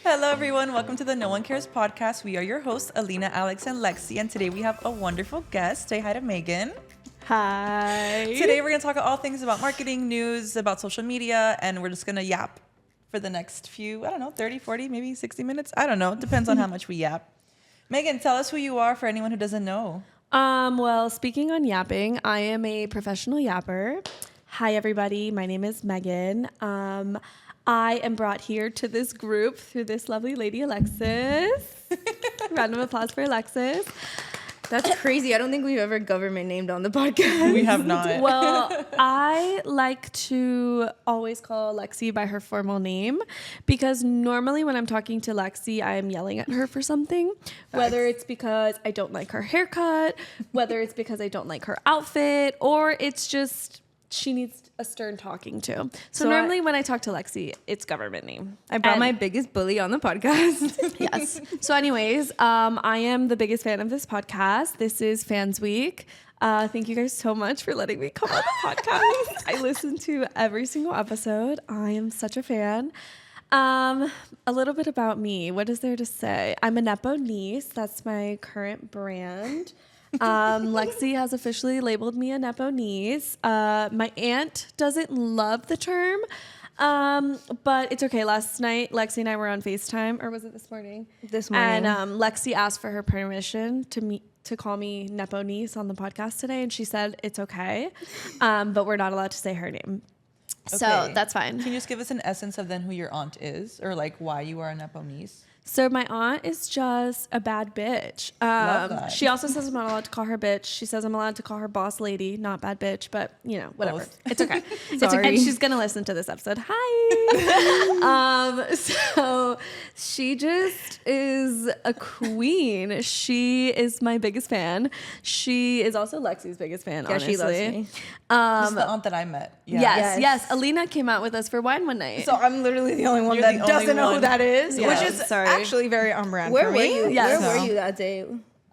Hello, everyone. Welcome to the No One Cares podcast. We are your hosts, Alina, Alex, and Lexi. And today we have a wonderful guest. Say hi to Megan. Hi. Today we're going to talk all things about marketing, news, about social media, and we're just going to yap for the next few, 30, 40, maybe 60 minutes. I don't know. It depends on how much we yap. Megan, tell us who you are for anyone who doesn't know. Well, speaking on yapping, I am a professional yapper. Hi, everybody. My name is Megan. I am brought here to this group through this lovely lady, Alexis. Round of applause for Alexis. That's crazy. I don't think we've ever government named on the podcast. We have not. Well, I like to always call Lexi by her formal name because normally when I'm talking to Lexi, I am yelling at her for something, whether it's because I don't like her haircut, whether it's because I don't like her outfit, or it's just she needs a stern talking to. So normally when I talk to Lexi, it's government name. I brought my biggest bully on the podcast. Yes. So anyways, I am the biggest fan of this podcast. This is Fans Week. Thank you guys so much for letting me come on the podcast. I listen to every single episode. I am such a fan. A little bit about me. What is there to say? I'm a Nepo niece. That's my current brand. Lexi has officially labeled me a Nepo niece. My aunt doesn't love the term, but it's okay. Last night, Lexi and I were on FaceTime, or was it this morning? This morning. And Lexi asked for her permission to call me Nepo niece on the podcast today, and she said it's okay, but we're not allowed to say her name. Okay. So that's fine. Can you just give us an essence of then who your aunt is, or like why you are a Nepo niece? So my aunt is just a bad bitch. Love that. She also says I'm not allowed to call her bitch. She says I'm allowed to call her boss lady, not bad bitch, but whatever. Both. It's okay. It's Sorry. okay. And she's gonna listen to this episode. Hi. So she just is a queen. She is my biggest fan. She is also Lexi's biggest fan. Yeah, honestly. she loves me. This is the aunt that I met. Yeah. Yes. Alina came out with us for wine one night. So I'm literally the only one You're that the only doesn't know one. who that is, Yeah. which is Sorry. actually very on brand Where for were me. you? Yes. Where were you that day?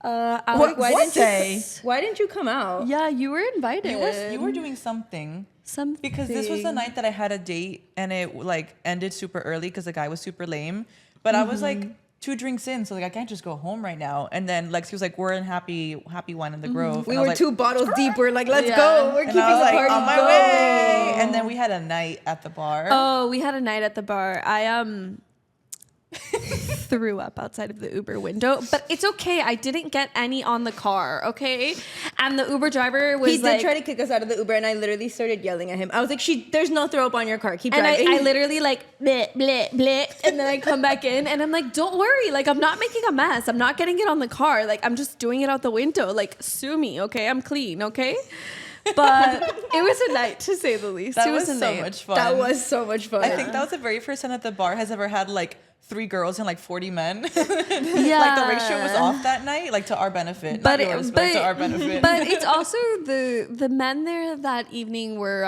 Alex, What day? Why didn't you come out? yeah, you were invited. You were doing something. Something. Because this was the night that I had a date and it like ended super early because the guy was super lame. But I was like 2 drinks in, so like I can't just go home right now. And then Lexi was like, "We're in happy wine in the Grove." We And I was were like, 2 bottles deep. We're like, let's Yeah. go. We're and keeping I was the like, party on my going. way. And then we had a night at the bar. Oh, we had a night at the bar. I threw up outside of the Uber window, but it's okay. I didn't get any on the car, okay? And the Uber driver was He did like, try to kick us out of the Uber, and I literally started yelling at him. I was like, there's no throw up on your car. Keep and driving. I literally like bleh, bleh, bleh, and then I come back in and I'm like, don't worry, like I'm not making a mess. I'm not getting it on the car. Like I'm just doing it out the window. Like sue me, okay? I'm clean, okay? But it was a night, to say the least. that It was a so night. much fun. That was so much fun. I think that was the very first time that the bar has ever had like 3 girls and like 40 men. Yeah. Like the ratio was off that night, like to our benefit. Not yours, but to our benefit. But it's also the men there that evening were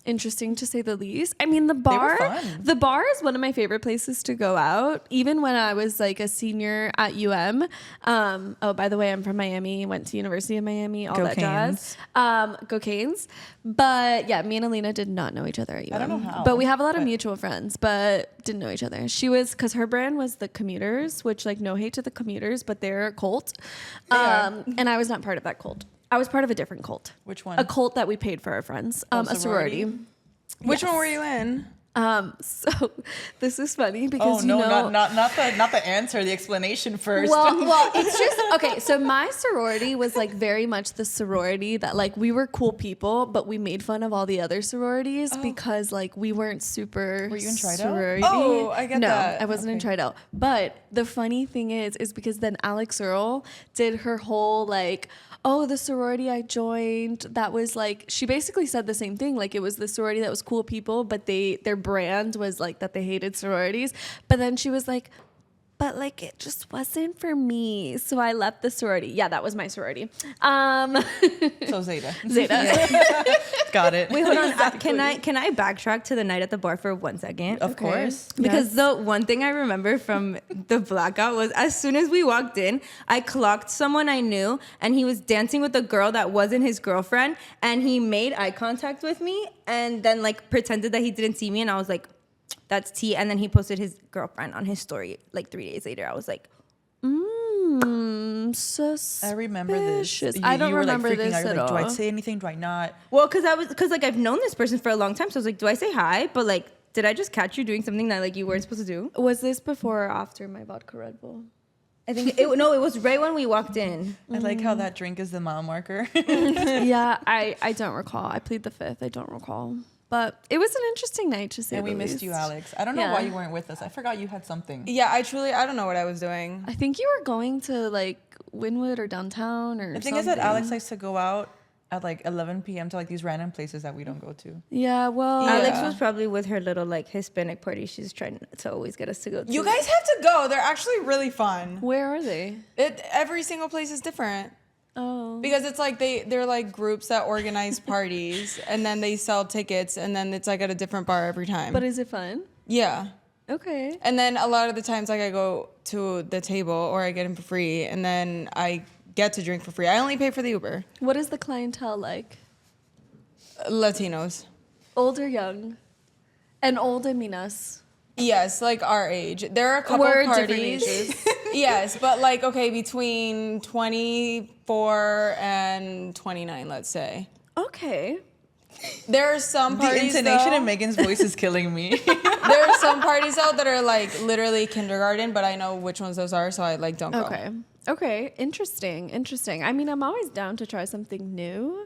interesting, to say the least. I mean, the bar is one of my favorite places to go out. Even when I was like a senior at UM. Oh, by the way, I'm from Miami. Went to University of Miami. All Go that jazz. Go Canes. But yeah, me and Alina did not know each other at UM. I don't know how, But we have a lot of mutual friends, but didn't know each other. She was, because her brand was the Commuters, which like no hate to the Commuters, but they're a cult. And I was not part of that cult. I was part of a different cult. Which one? A cult that we paid for our friends. A sorority. Which one were you in? So this is funny because Oh no, not the answer, the explanation first. Well, it's just okay. So my sorority was like very much the sorority that like we were cool people, but we made fun of all the other sororities because like we weren't super. Were you in Tri-Dell? sorority. Oh, I get that. No, I wasn't in Okay. Tri-Dell. But the funny thing is because then Alex Earl did her whole like, oh, the sorority I joined, that was like, she basically said the same thing. Like it was the sorority that was cool people, but their brand was like that they hated sororities. But then she was like, but like it just wasn't for me. So I left the sorority. Yeah, that was my sorority. So Zeta. Got it. Wait, hold on. Can I backtrack to the night at the bar for 1 second? Of course. Because the one thing I remember from the blackout was as soon as we walked in, I clocked someone I knew, and he was dancing with a girl that wasn't his girlfriend, and he made eye contact with me, and then like pretended that he didn't see me, and I was like, That's tea. And then he posted his girlfriend on his story like 3 days later. I was like, Suspicious. I remember this. I don't remember freaking this out. You're at like, do I all. say anything? Do I not? well, because like I've known this person for a long time. So I was like, do I say hi? But like, did I just catch you doing something that like you weren't supposed to do? Was this before or after my vodka Red Bull? I think it was right when we walked in. I like how that drink is the mile marker. Yeah, I don't recall. I plead the fifth. I don't recall. But it was an interesting night to say And we the missed least. you, Alex. I don't know Yeah. why you weren't with us. I forgot you had something. Yeah, I don't know what I was doing. I think you were going to like Wynwood or downtown or The thing is that Alex likes to go out at like 11 p.m. to like these random places that we don't go to. Yeah, well, Alex was probably with her little like Hispanic party she's trying to always get us to go to. You guys have to go. They're actually really fun. where are they? Every single place is different. Oh. Because it's like they're like groups that organize parties and then they sell tickets and then it's like at a different bar every time. But is it fun? yeah. Okay. And then a lot of the times like I go to the table or I get them for free and then I get to drink for free. I only pay for the Uber. What is the clientele like? Latinos. Old or young? And old, I mean us. Yes, like our age. There are a couple We're different parties. ages. Yes, but like okay, between 24 and 29, let's say. Okay. There are some The parties intonation though, in Megan's voice is killing me. there are some parties out that are like literally kindergarten, but I know which ones those are, so I like don't go. Okay. Okay. Interesting. I mean, I'm always down to try something new.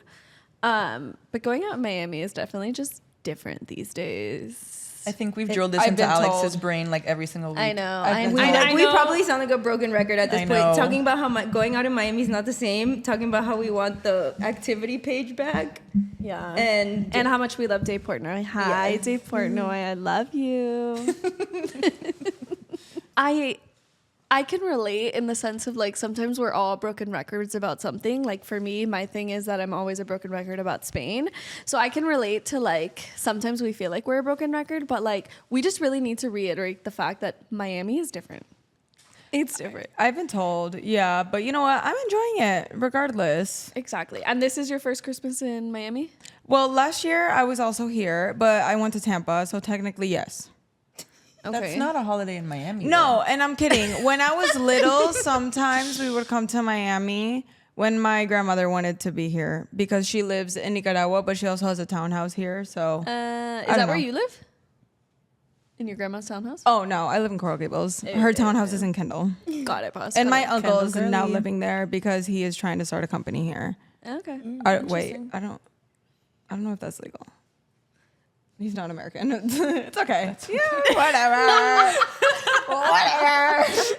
But going out in Miami is definitely just different these days. I think we've drilled this I've into been Alex's told. brain like every single week. I know. I've been We probably sound like a broken record at this I point. know. Talking about how going out in Miami is not the same. Talking about how we want the activity page back. Yeah. And how much we love Dave Portnoy. Hi, Yeah. Dave Portnoy. I love you. I can relate in the sense of like sometimes we're all broken records about something. Like for me, my thing is that I'm always a broken record about Spain. So I can relate to like sometimes we feel like we're a broken record, but like we just really need to reiterate the fact that Miami is different. It's different. I've been told, yeah, but you know what? I'm enjoying it regardless. Exactly. And this is your first Christmas in Miami? Well, last year I was also here, but I went to Tampa, so technically yes. Okay. That's not a holiday in Miami. No, and I'm kidding. When I was little, sometimes we would come to Miami when my grandmother wanted to be here because she lives in Nicaragua, but she also has a townhouse here. So, Is don't that where know. you live? In your grandma's townhouse? oh no, I live in Coral Gables. Her townhouse is in Kendall, Got it, boss. and Got my it. uncle is Kendall now girly. living there because he is trying to start a company here. Okay. Wait, I don't know if that's legal. He's not American. It's okay. Yeah, whatever.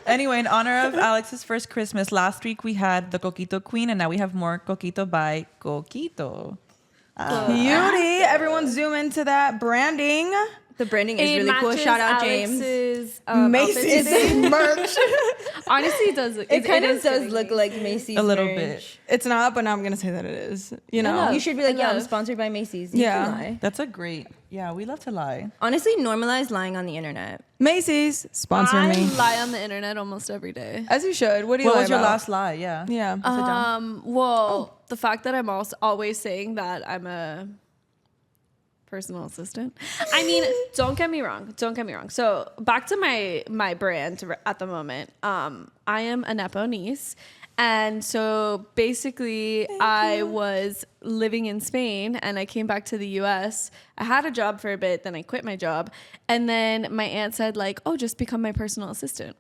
Anyway, in honor of Alex's first Christmas, last week we had the Coquito Queen, and now we have more Coquito by Coquito. Beauty. Everyone zoom into that branding. the branding is It really cool. matches Shout out James. Alex's, Macy's outfit today. merch. Honestly, it does look. It kind of is does fitting. look like Macy's. A little merch. bit. It's not, but now I'm gonna say that it is. You know. love. You should be like, I yeah, I'm love. sponsored by Macy's. You Yeah. can lie. That's a great. Yeah, we love to lie. Honestly, normalize lying on the internet. Macy's sponsor I me. lie on the internet almost every day. As you should. What do you What lie was your about? last lie? Yeah. Yeah. Well, the fact that I'm also always saying that I'm a personal assistant. I mean, don't get me wrong. So back to my brand at the moment. I am a Nepo niece. And so basically I was living in Spain and I came back to the US. I had a job for a bit, then I quit my job. And then my aunt said like, oh, just become my personal assistant.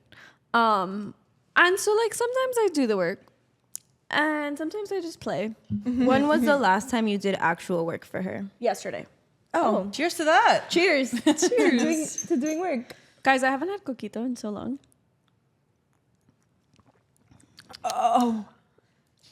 And so like sometimes I do the work and sometimes I just play. When was the last time you did actual work for her? Yesterday. Oh, Cheers to that. cheers! Cheers to doing work. Guys, I haven't had coquito in so long. Oh.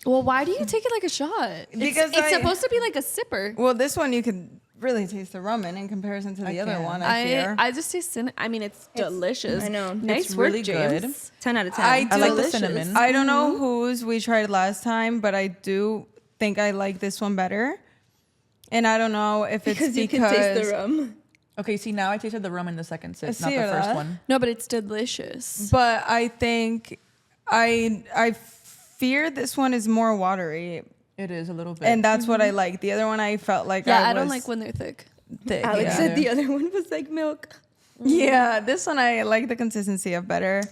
Well, why do you take it like a shot? Because it's I- supposed to be like a sipper. Well, this one you could really taste the rum in comparison to the other can. one. I fear. I just taste I mean, it's delicious. I know. Nice It's work, really James. good. 10 out of 10. I I like the Delicious. cinnamon. I don't know whose we tried last time, but I do think I like this one better. And I don't know if it's because you can taste the rum. Okay, see, now I tasted the rum in the second sip, not see the first that. one. No, but it's delicious. But I think I fear this one is more watery, It is a little bit. and that's what I like. The other one I felt like Yeah, I I don't was like when they're thick. thick. Alex yeah. said the other one was like milk. Yeah, this one I like the consistency of better.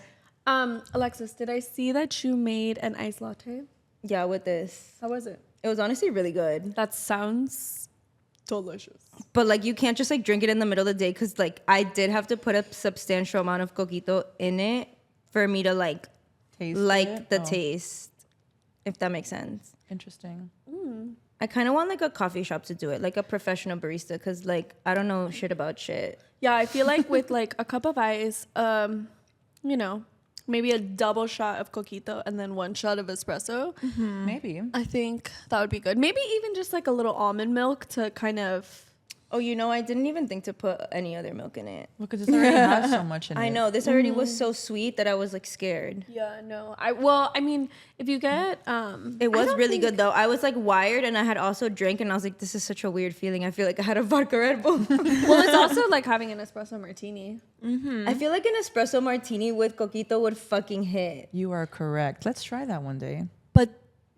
Alexis, did I see that you made an iced latte? Yeah, with this. How was it? It was honestly really good. That sounds delicious. But like you can't just like drink it in the middle of the day because like I did have to put a substantial amount of coquito in it for me to like Taste like it? the Oh, taste, if that makes sense. Interesting. I kind of want like a coffee shop to do it, like a professional barista, because like I don't know shit about shit. Yeah, I feel like with like a cup of ice, you know, maybe a double shot of coquito and then 1 shot of espresso. Maybe. I think that would be good. Maybe even just like a little almond milk to kind of. Oh, you know, I didn't even think to put any other milk in it. Look, because this already has so much in it. I know this already was so sweet that I was like scared. Yeah, no. I mean, if you get It was really good though. I was like wired and I had also drank and I was like, this is such a weird feeling. I feel like I had a vodka Red Bull. Well, it's also like having an espresso martini. I feel like an espresso martini with coquito would fucking hit. You are correct. Let's try that one day. But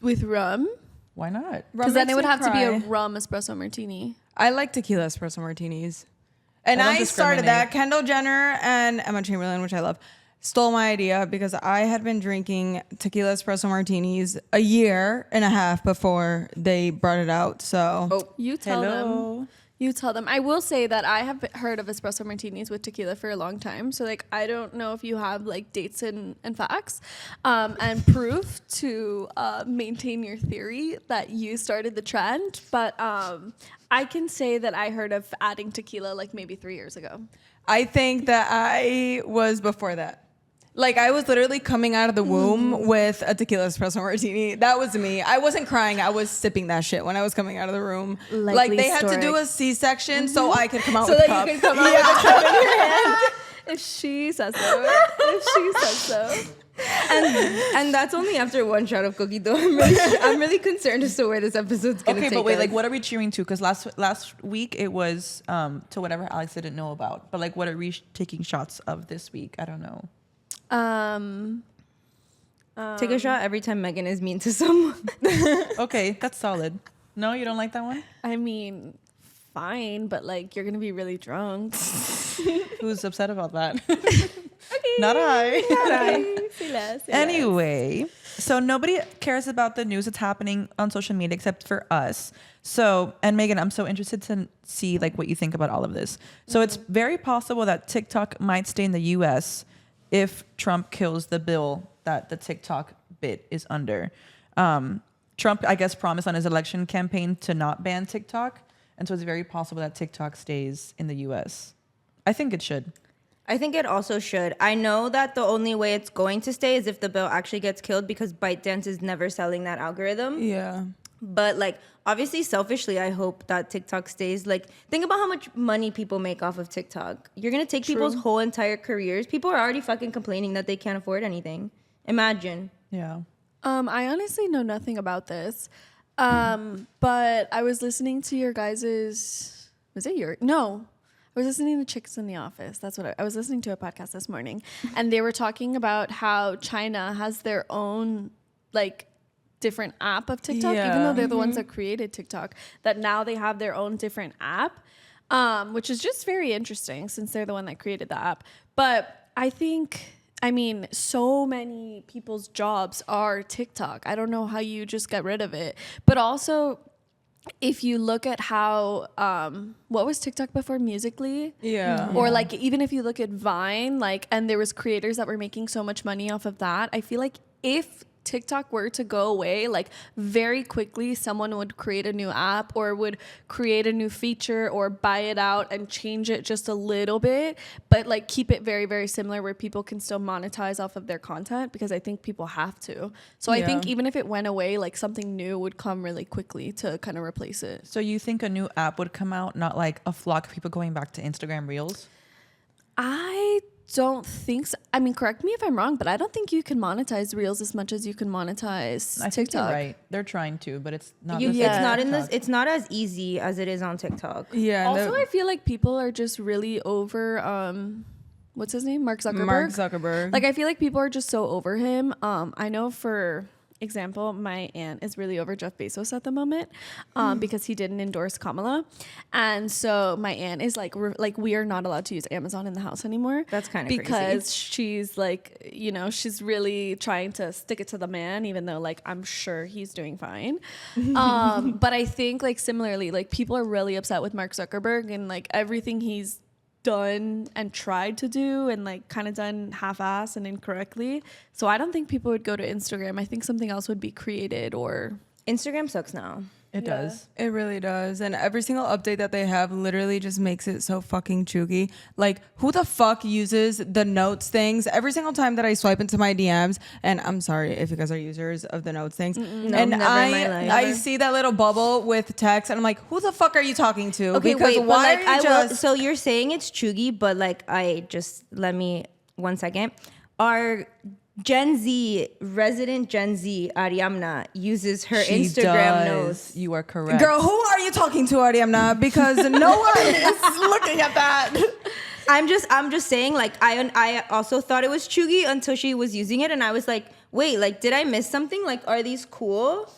with rum? Why not? Rum Because then makes it would me have to be a cry. rum espresso martini. I like tequila espresso martinis. And I don't I started that. discriminate. Kendall Jenner and Emma Chamberlain, which I love, stole my idea because I had been drinking tequila espresso martinis a year and a half before they brought it out. So You tell them. Hello. You tell them. I will say that I have heard of espresso martinis with tequila for a long time. So, like, I don't know if you have, like, dates and facts and proof to maintain your theory that you started the trend. But I can say that I heard of adding tequila, like, maybe 3 years ago. I think that I was before that. Like I was literally coming out of the womb with a tequila espresso martini. That was me. I wasn't crying. I was sipping that shit when I was coming out of the room. Likely like they had to do story. a C-section so I could come out So with a that cup. you can come out with a cup in your hand. If she says so. If she says so. And that's only after 1 shot of coquito. I'm really concerned as to where this episode's gonna Okay, take but wait, us. like, what are we cheering to? Because last week it was to whatever Alex didn't know about. But like, what are we taking shots of this week? I don't know. Take a shot every time Megan is mean to someone. Okay, that's solid. No, you don't like that one? I mean, fine, but, like, you're going to be really drunk. Who's upset about that? Not I. Say less. Anyway, so nobody cares about the news that's happening on social media except for us. So, and Megan, I'm so interested to see like what you think about all of this. So it's very possible that TikTok might stay in the US if Trump kills the bill that the TikTok bit is under. Trump, I guess, promised on his election campaign to not ban TikTok. And so it's very possible that TikTok stays in the US. I think it should. I think it also should. I know that the only way it's going to stay is if the bill actually gets killed because ByteDance is never selling that algorithm. Yeah. But like obviously selfishly I hope that TikTok stays. Like think about how much money people make off of TikTok. You're going to take people's whole entire careers. People are already fucking complaining that they can't afford anything. Imagine. Yeah. I honestly know nothing about this. But I was listening to your guys's, was it your, no, I was listening to Chicks in the Office. That's what I was listening to a podcast this morning. And they were talking about how China has their own like different app of TikTok, even though they're the ones that created TikTok, that now they have their own different app, which is just very interesting since they're the one that created the app. But I think, I mean, so many people's jobs are TikTok. I don't know how you just get rid of it. But also, if you look at how, what was TikTok before, Musical.ly? Yeah. Or like, even if you look at Vine, like, and there was creators that were making so much money off of that. I feel like if TikTok were to go away, like very quickly someone would create a new app or would create a new feature or buy it out and change it just a little bit, but like keep it very, very similar where people can still monetize off of their content, because I think people have to. So I think even if it went away, like something new would come really quickly to kind of replace it. So you think a new app would come out, not like a flock of people going back to Instagram Reels? I don't think so. I mean, correct me if I'm wrong, but I don't think you can monetize Reels as much as you can monetize I think TikTok. you're right. They're trying to, but it's not. You, the It's same not in this. TikTok. It's not as easy as it is on TikTok. Yeah. and Also, I feel like people are just really over, what's his name? Mark Zuckerberg. Mark Zuckerberg. Like, I feel like people are just so over him. I know for example, my aunt is really over Jeff Bezos at the moment because he didn't endorse Kamala. And so my aunt is like, we are not allowed to use Amazon in the house anymore. That's kind of because she's like, you know, she's really trying to stick it to the man, even though like I'm sure he's doing fine. But I think like similarly, like people are really upset with Mark Zuckerberg and like everything he's done and tried to do and like kind of done half-ass and incorrectly. So I don't think people would go to Instagram. I think something else would be created or Instagram sucks now. It does. It really does. And every single update that they have literally just makes it so fucking chuggy. Like, who the fuck uses the notes things every single time that I swipe into my DMs? And I'm sorry if you guys are users of the notes things. No, and never in my life. I see that little bubble with text and I'm like, who the fuck are you talking to? Okay, because wait, but why like are you just... so you're saying it's chuggy, but like let me 1 second. Our resident Gen Z, Ariamna, uses her She Instagram does. notes. You are correct. Girl, who are you talking to, Ariamna? Because no one is looking at that. I'm just saying, like, I also thought it was chuggy until she was using it, and I was like, wait, like, did I miss something? Like, are these cool?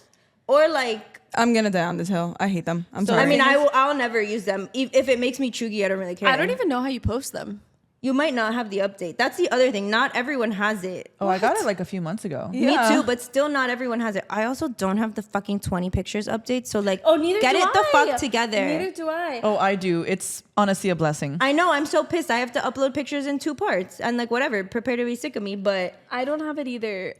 Or like, I'm gonna die on this hill. I hate them. I'm so sorry. I mean, I'll never use them. If it makes me chuggy, I don't really care. I don't even know how you post them. You might not have the update. That's the other thing. Not everyone has it. Oh, I got it like a few months ago. Yeah. Me too, but still not everyone has it. I also don't have the fucking 20 pictures update. So like, Neither get do it the I. fuck together. Neither do I. Oh, I do. It's honestly a blessing. I know, I'm so pissed. I have to upload pictures in 2 parts and like whatever, prepare to be sick of me, but I don't have it either,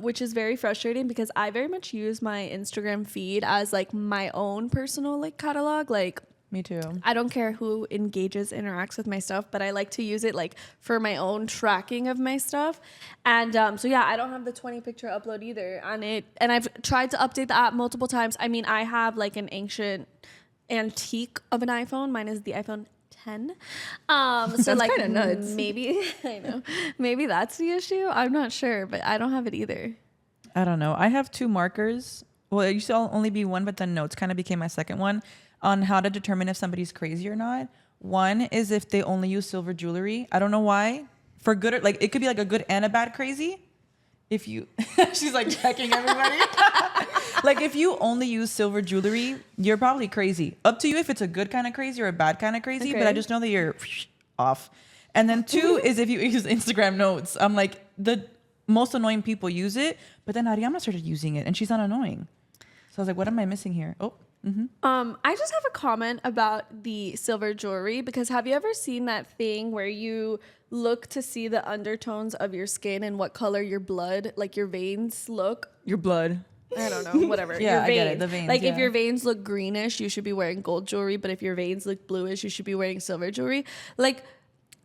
which is very frustrating because I very much use my Instagram feed as like my own personal like catalog. Like Me too. I don't care who engages, interacts with my stuff, but I like to use it like for my own tracking of my stuff. And so yeah, I don't have the 20 picture upload either on it. And I've tried to update the app multiple times. I mean, I have like an ancient antique of an iPhone. Mine is the iPhone 10. So That's like kinda nuts. maybe I know. Maybe that's the issue. I'm not sure, but I don't have it either. I don't know. I have 2 markers. Well, it used to only be one, but then notes kind of became my second one on how to determine if somebody's crazy or not. One is if they only use silver jewelry. I don't know why. For good or like it could be like a good and a bad crazy. If you she's like checking everybody. Like if you only use silver jewelry, you're probably crazy. Up to you if it's a good kind of crazy or a bad kind of crazy, but I just know that you're off. And then 2 is if you use Instagram notes. I'm like the most annoying people use it, but then Ariana started using it and she's not annoying. So I was like, what am I missing here? Oh. I just have a comment about the silver jewelry because have you ever seen that thing where you look to see the undertones of your skin and what color your blood, like your veins look? Your blood. I don't know, whatever. Yeah, your I get it, the veins, Like if yeah. your veins look greenish, you should be wearing gold jewelry, but if your veins look bluish, you should be wearing silver jewelry. Like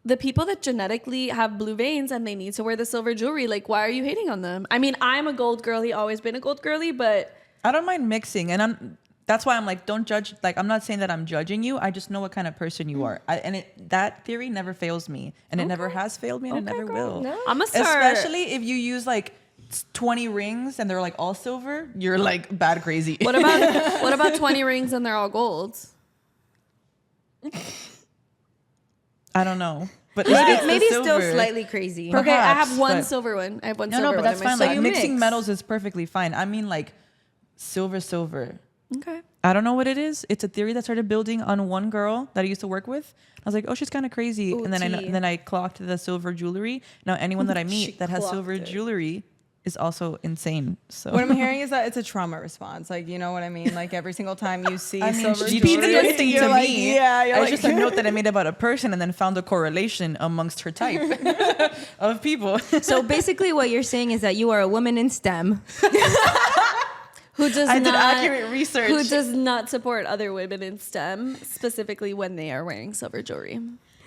the people that genetically have blue veins and they need to wear the silver jewelry, like why are you hating on them? I mean, I'm a gold girly, always been a gold girly, but I don't mind mixing, and that's why I'm like, don't judge. Like, I'm not saying that I'm judging you. I just know what kind of person you are, that theory never fails me, and it never has failed me, and it never will. I'm gonna start. Especially if you use like 20 rings and they're like all silver, you're like bad crazy. What about 20 rings and they're all gold? I don't know, but maybe it's the still silver. slightly crazy. Okay, I have Perhaps, one but- silver one. I have one No, silver no, but one. that's in my fine. set. Like you mixing mix. metals is perfectly fine. I mean, like silver. Okay. I don't know what it is. It's a theory that started building on one girl that I used to work with. I was like, oh, she's kind of crazy. Ooh, and then tea. then I clocked the silver jewelry. Now anyone that I meet that has clocked silver it. jewelry is also insane. So What I'm hearing is that it's a trauma response. Like, you know what I mean? Like every single time you see I mean, silver she jewelry, beats instinct you're to like, me. yeah, you're I like, just a note that I made about a person and then found a correlation amongst her type of people. So basically what you're saying is that you are a woman in STEM. Who does I not did accurate research. Who does not support other women in STEM, specifically when they are wearing silver jewelry?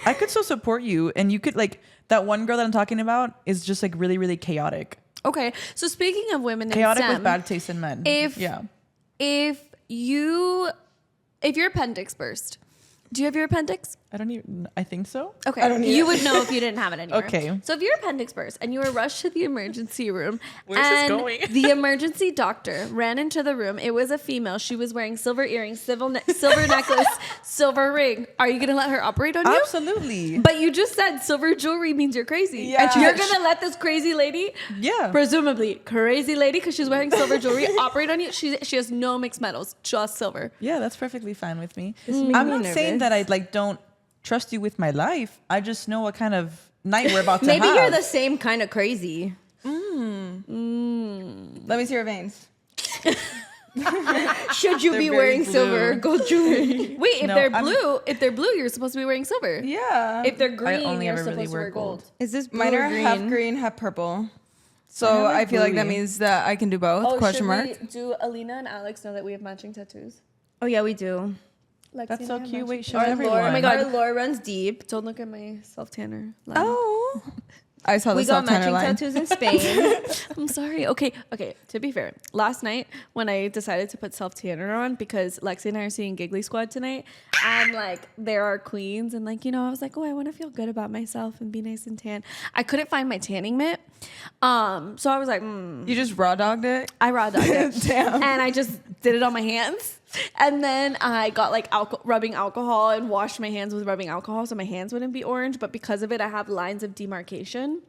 I could still support you, and you could like that one girl that I'm talking about is just like really, really chaotic. Okay, so speaking of women Chaotic in STEM, with bad taste in men. if yeah. if your appendix burst Do you have your appendix? I don't even. I think so. Okay. You would know if you didn't have it anywhere. Okay. So if your appendix burst and you were rushed to the emergency room, Where's this and going? the emergency doctor ran into the room. It was a female. She was wearing silver earrings, silver necklace, silver ring. Are you gonna let her operate on you? Absolutely. But you just said silver jewelry means you're crazy. Yeah. And you're gonna let this crazy lady, Yeah. presumably crazy lady, because she's wearing silver jewelry, operate on you. She has no mixed metals, just silver. Yeah, that's perfectly fine with me. making I'm me not saying that I like don't trust you with my life. I just know what kind of night we're about to Maybe have. you're the same kind of crazy. Let me see your veins. Should you They're be very wearing blue. silver or gold jewelry? Wait, if No, they're I'm- blue, you're supposed to be wearing silver. Yeah. If they're green, only you're ever supposed really to wear wear gold. gold. Is this blue Mine or are green? half green, half purple. So I feel like that bluey. means that I can do both. Question mark. do Alina and Alex know that we have matching tattoos? Oh yeah, we do. That's so cute. Wait, show Our everyone. lore, oh my god, our lore runs deep. Don't look at my self tanner. line. Oh. I saw the We got self-tanner matching line. tattoos in Spain. I'm sorry. Okay. To be fair, last night when I decided to put self tanner on because Lexi and I are seeing Giggly Squad tonight, and like there are queens, and like I was like, oh, I want to feel good about myself and be nice and tan. I couldn't find my tanning mitt, so I was like, You just raw dogged it? I raw dogged it, Damn. and I just did it on my hands. And then I got like rubbing alcohol and washed my hands with rubbing alcohol so my hands wouldn't be orange. But because of it, I have lines of demarcation.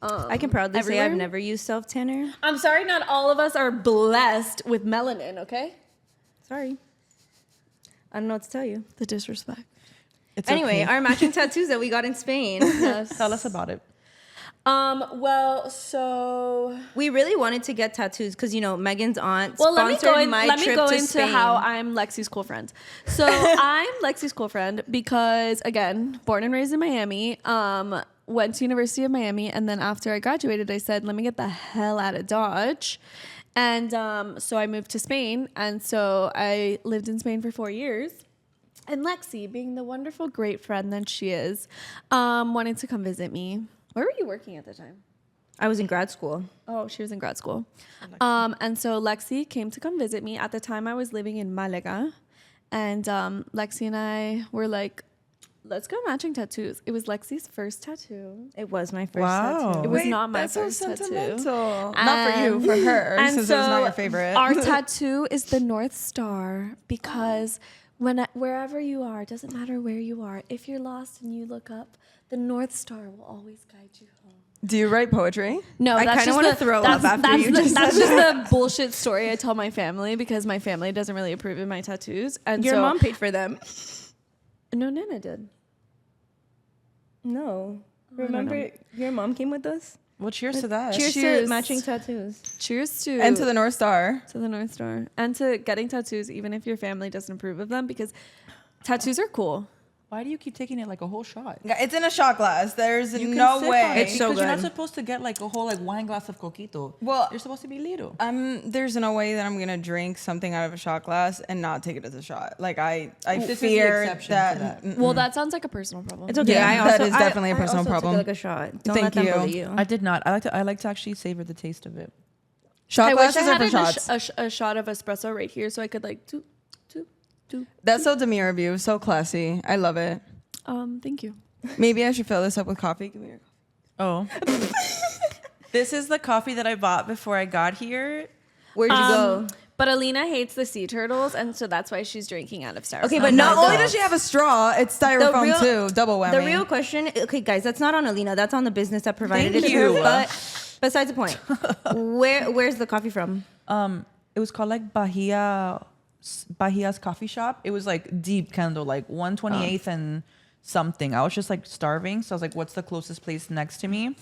I can proudly say I've everywhere? never used self tanner. I'm sorry, not all of us are blessed with melanin, okay? Sorry. I don't know what to tell you. The disrespect. It's Anyway, okay. our matching tattoos that we got in Spain. Yes. Tell us about it. Well, so We really wanted to get tattoos because Megan's aunt let me sponsored my trip to into Spain. how I'm Lexi's cool friend. So I'm Lexi's cool friend because again, born and raised in Miami, went to University of Miami, and then after I graduated, I said, let me get the hell out of Dodge. And so I moved to Spain, and so I lived in Spain for 4 years. And Lexi, being the wonderful, great friend that she is, wanted to come visit me. Where were you working at the time? I was in grad school. Oh, she was in grad school. And so Lexi came to come visit me. At the time, I was living in Malaga. And Lexi and I were like, let's go matching tattoos. It was Lexi's first tattoo. It was my first Wow. tattoo. It was Wait, not my that's so first tattoo. sentimental. Not for you, for her, And since so it was not your favorite. Our tattoo is the North Star because wherever you are, doesn't matter where you are, if you're lost and you look up, the North Star will always guide you home. Do you write poetry? No, I that's kinda just wanna the- throw that's- up after that's you the- just That's just the bullshit story I tell my family because my family doesn't really approve of my tattoos. And Your so, mom paid for them. No, Nana did. No. Remember, your mom came with us? Well, cheers to that. Cheers to Cheers. matching tattoos. Cheers to And to the North Star. North Star and to getting tattoos, even if your family doesn't approve of them, because tattoos are cool. Why do you keep taking it like a whole shot? It's in a shot glass. There's You can no sip on way. it It's so because you're not good. supposed to get like a whole like wine glass of coquito. Well, You're supposed to be little. there's no way that I'm gonna drink something out of a shot glass and not take it as a shot. Like I This is the fear exception to that. that. Mm-mm. Well, that sounds like a personal problem. It's okay. Yeah, I that also, is definitely a personal I also problem. Took it like a shot. Don't Thank let them you. bully you. I did not. I like to actually savor the taste of it. Shot I wish I glasses are had for shots. a shot of espresso right here so I could like do. That's so demure of you. So classy. I love it. Thank you. Maybe I should fill this up with coffee. Give me your Oh. This is the coffee that I bought before I got here. Where'd you go? But Alina hates the sea turtles, and so that's why she's drinking out of styrofoam. Okay, but Not no, only does she have a straw, it's styrofoam real- too. Double whammy. The real question, okay, guys, that's not on Alina. That's on the business that provided Thank it to her. you. But besides the point, where's the coffee from? It was called like Bahia's coffee shop. It was like deep candle, like 128th and something. I was just like starving, so I was like, "What's the closest place next to me?"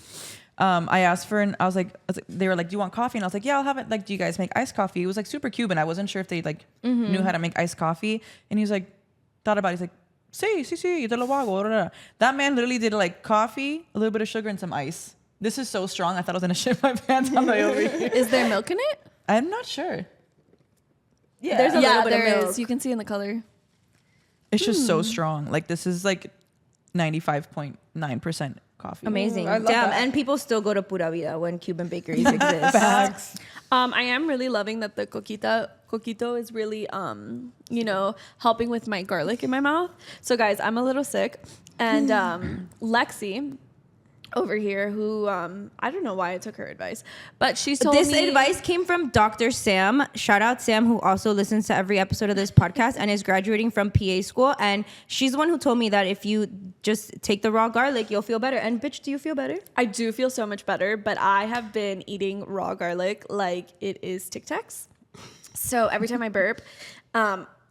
I asked for, I was like, they were like, "Do you want coffee?" And I was like, "Yeah, I'll have it." Like, "Do you guys make iced coffee?" It was like super Cuban. I wasn't sure if they like knew how to make iced coffee. And he was like, thought about it. He's like, "Sí, te lo hago." That man literally did like coffee, a little bit of sugar, and some ice. This is so strong. I thought I was gonna shit my pants on the way over here. Is there milk in it? I'm not sure. Yeah. There's a Yeah, little bit of there milk. is. You can see in the color. It's just so strong. Like this is like 95.9% coffee. Amazing. I love Damn. that. And people still go to Pura Vida when Cuban bakeries exist. Facts. I am really loving that the coquita coquito is really, helping with my garlic in my mouth. So guys, I'm a little sick. And Lexi over here, who I don't know why I took her advice, but she told This me advice came from Dr. Sam. Shout out Sam, who also listens to every episode of this podcast and is graduating from PA school. And she's the one who told me that if you just take the raw garlic, you'll feel better. And bitch, do you feel better? I do feel so much better, but I have been eating raw garlic like it is Tic Tacs. So every time I burp,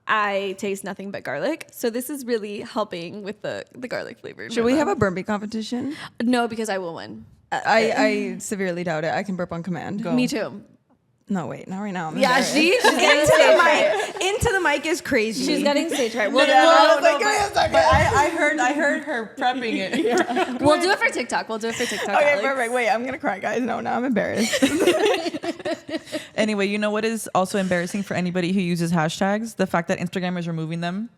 I taste nothing but garlic. So this is really helping with the garlic flavor. Should we have a burping competition? No, because I will win. I severely doubt it. I can burp on command. Me too. No, wait, not right now. I'm Yeah, embarrassed. she's getting stage fright. Into the mic is crazy. She's getting stage fright. We'll, I heard her prepping it. we'll do it for TikTok. We'll do it for TikTok. Okay, Alex. perfect. Wait, I'm gonna cry, guys. No, now I'm embarrassed. Anyway, you know what is also embarrassing for anybody who uses hashtags? The fact that Instagram is removing them.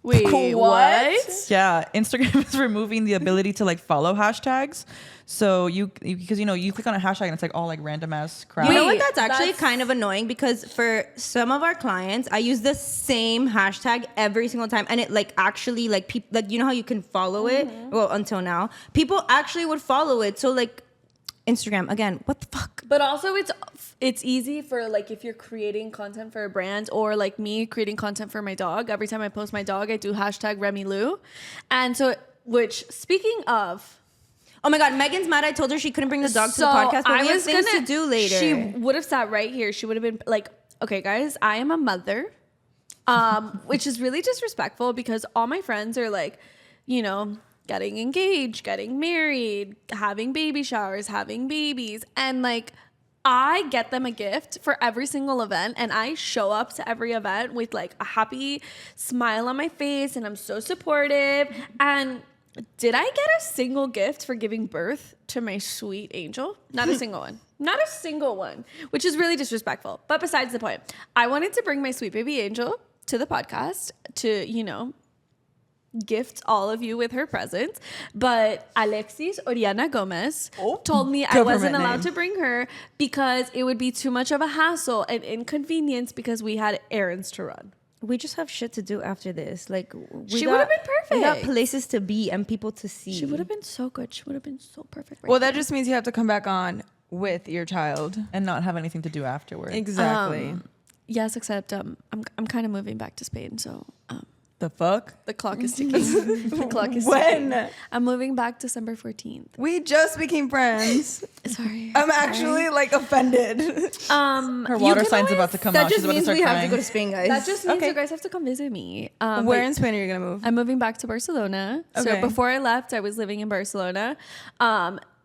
Wait, what? Yeah, Instagram is removing the ability to like follow hashtags. So because you click on a hashtag and it's like all like random ass crap. You know what? Wait, That's actually that's- kind of annoying because for some of our clients, I use the same hashtag every single time, and it like actually like people like you know how you can follow it. Well, until now, people actually would follow it. So like Instagram again, what the fuck? But also it's easy for like if you're creating content for a brand or like me creating content for my dog. Every time I post my dog, I do hashtag Remy Lou. And so which speaking of Oh my God, Megan's mad. I told her she couldn't bring the dog to the podcast, but we have things to do later. She would have sat right here. She would have been like, okay, guys, I am a mother, which is really disrespectful because all my friends are like, getting engaged, getting married, having baby showers, having babies. And like, I get them a gift for every single event and I show up to every event with like a happy smile on my face and I'm so supportive. And did I get a single gift for giving birth to my sweet angel? Not a single one. Not a single one, which is really disrespectful. But besides the point, I wanted to bring my sweet baby angel to the podcast to, gift all of you with her presents. But Alexis Oriana Gomez told me I wasn't allowed to bring her because it would be too much of a hassle and inconvenience because we had errands to run. We just have shit to do after this. Like She would have been We got perfect. places to be and people to see. She would have been so good. She would have been so perfect. Right Well, now. that just means you have to come back on with your child. and not have anything to do afterwards. Exactly. Yes, except I'm kind of moving back to Spain, so The fuck? the clock is ticking. The clock is ticking. When? I'm moving back December 14th. We just became friends. Sorry. I'm actually like offended. Her water sign's about to come That out. She's just about to means start we crying. have to go to Spain, guys. That just means Okay. you guys have to come visit me. Where but in Spain are you gonna move? I'm moving back to Barcelona. Okay. So before I left, I was living in Barcelona.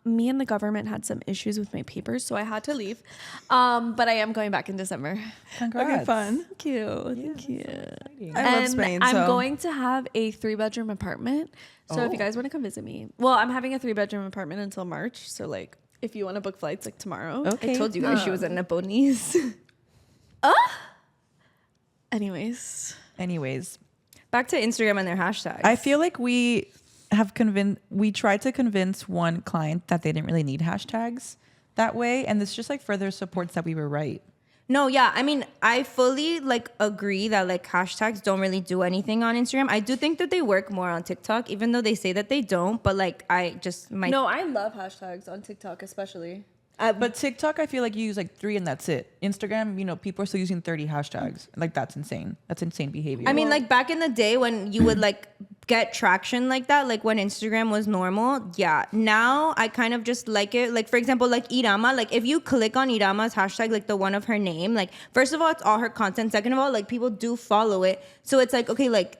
Me and the government had some issues with my papers, so I had to leave. But I am going back in December. Congrats. Okay, fun. Thank you. Thank you. I love Spain. I'm so. going to have a 3-bedroom apartment. So if you guys want to come visit me, well, I'm having a 3-bedroom apartment until March. So like, if you want to book flights like tomorrow. Okay. I told you guys she was a Nepalese. Anyways, Back to Instagram and their hashtags. I feel like we tried to convince one client that they didn't really need hashtags that way, and this just like further supports that we were right. No, yeah. I mean, I fully like agree that like hashtags don't really do anything on Instagram. I do think that they work more on TikTok, even though they say that they don't. But like, I love hashtags on TikTok, especially. But TikTok, I feel like you use like 3 and that's it. Instagram, people are still using 30 hashtags. Like that's insane. That's insane behavior. I mean, like back in the day when you would like get traction like that, like when Instagram was normal, yeah. Now I kind of just like it. Like for example, like Irama, like if you click on Irama's hashtag, like the one of her name, like first of all, it's all her content. Second of all, like people do follow it. So it's like, okay, like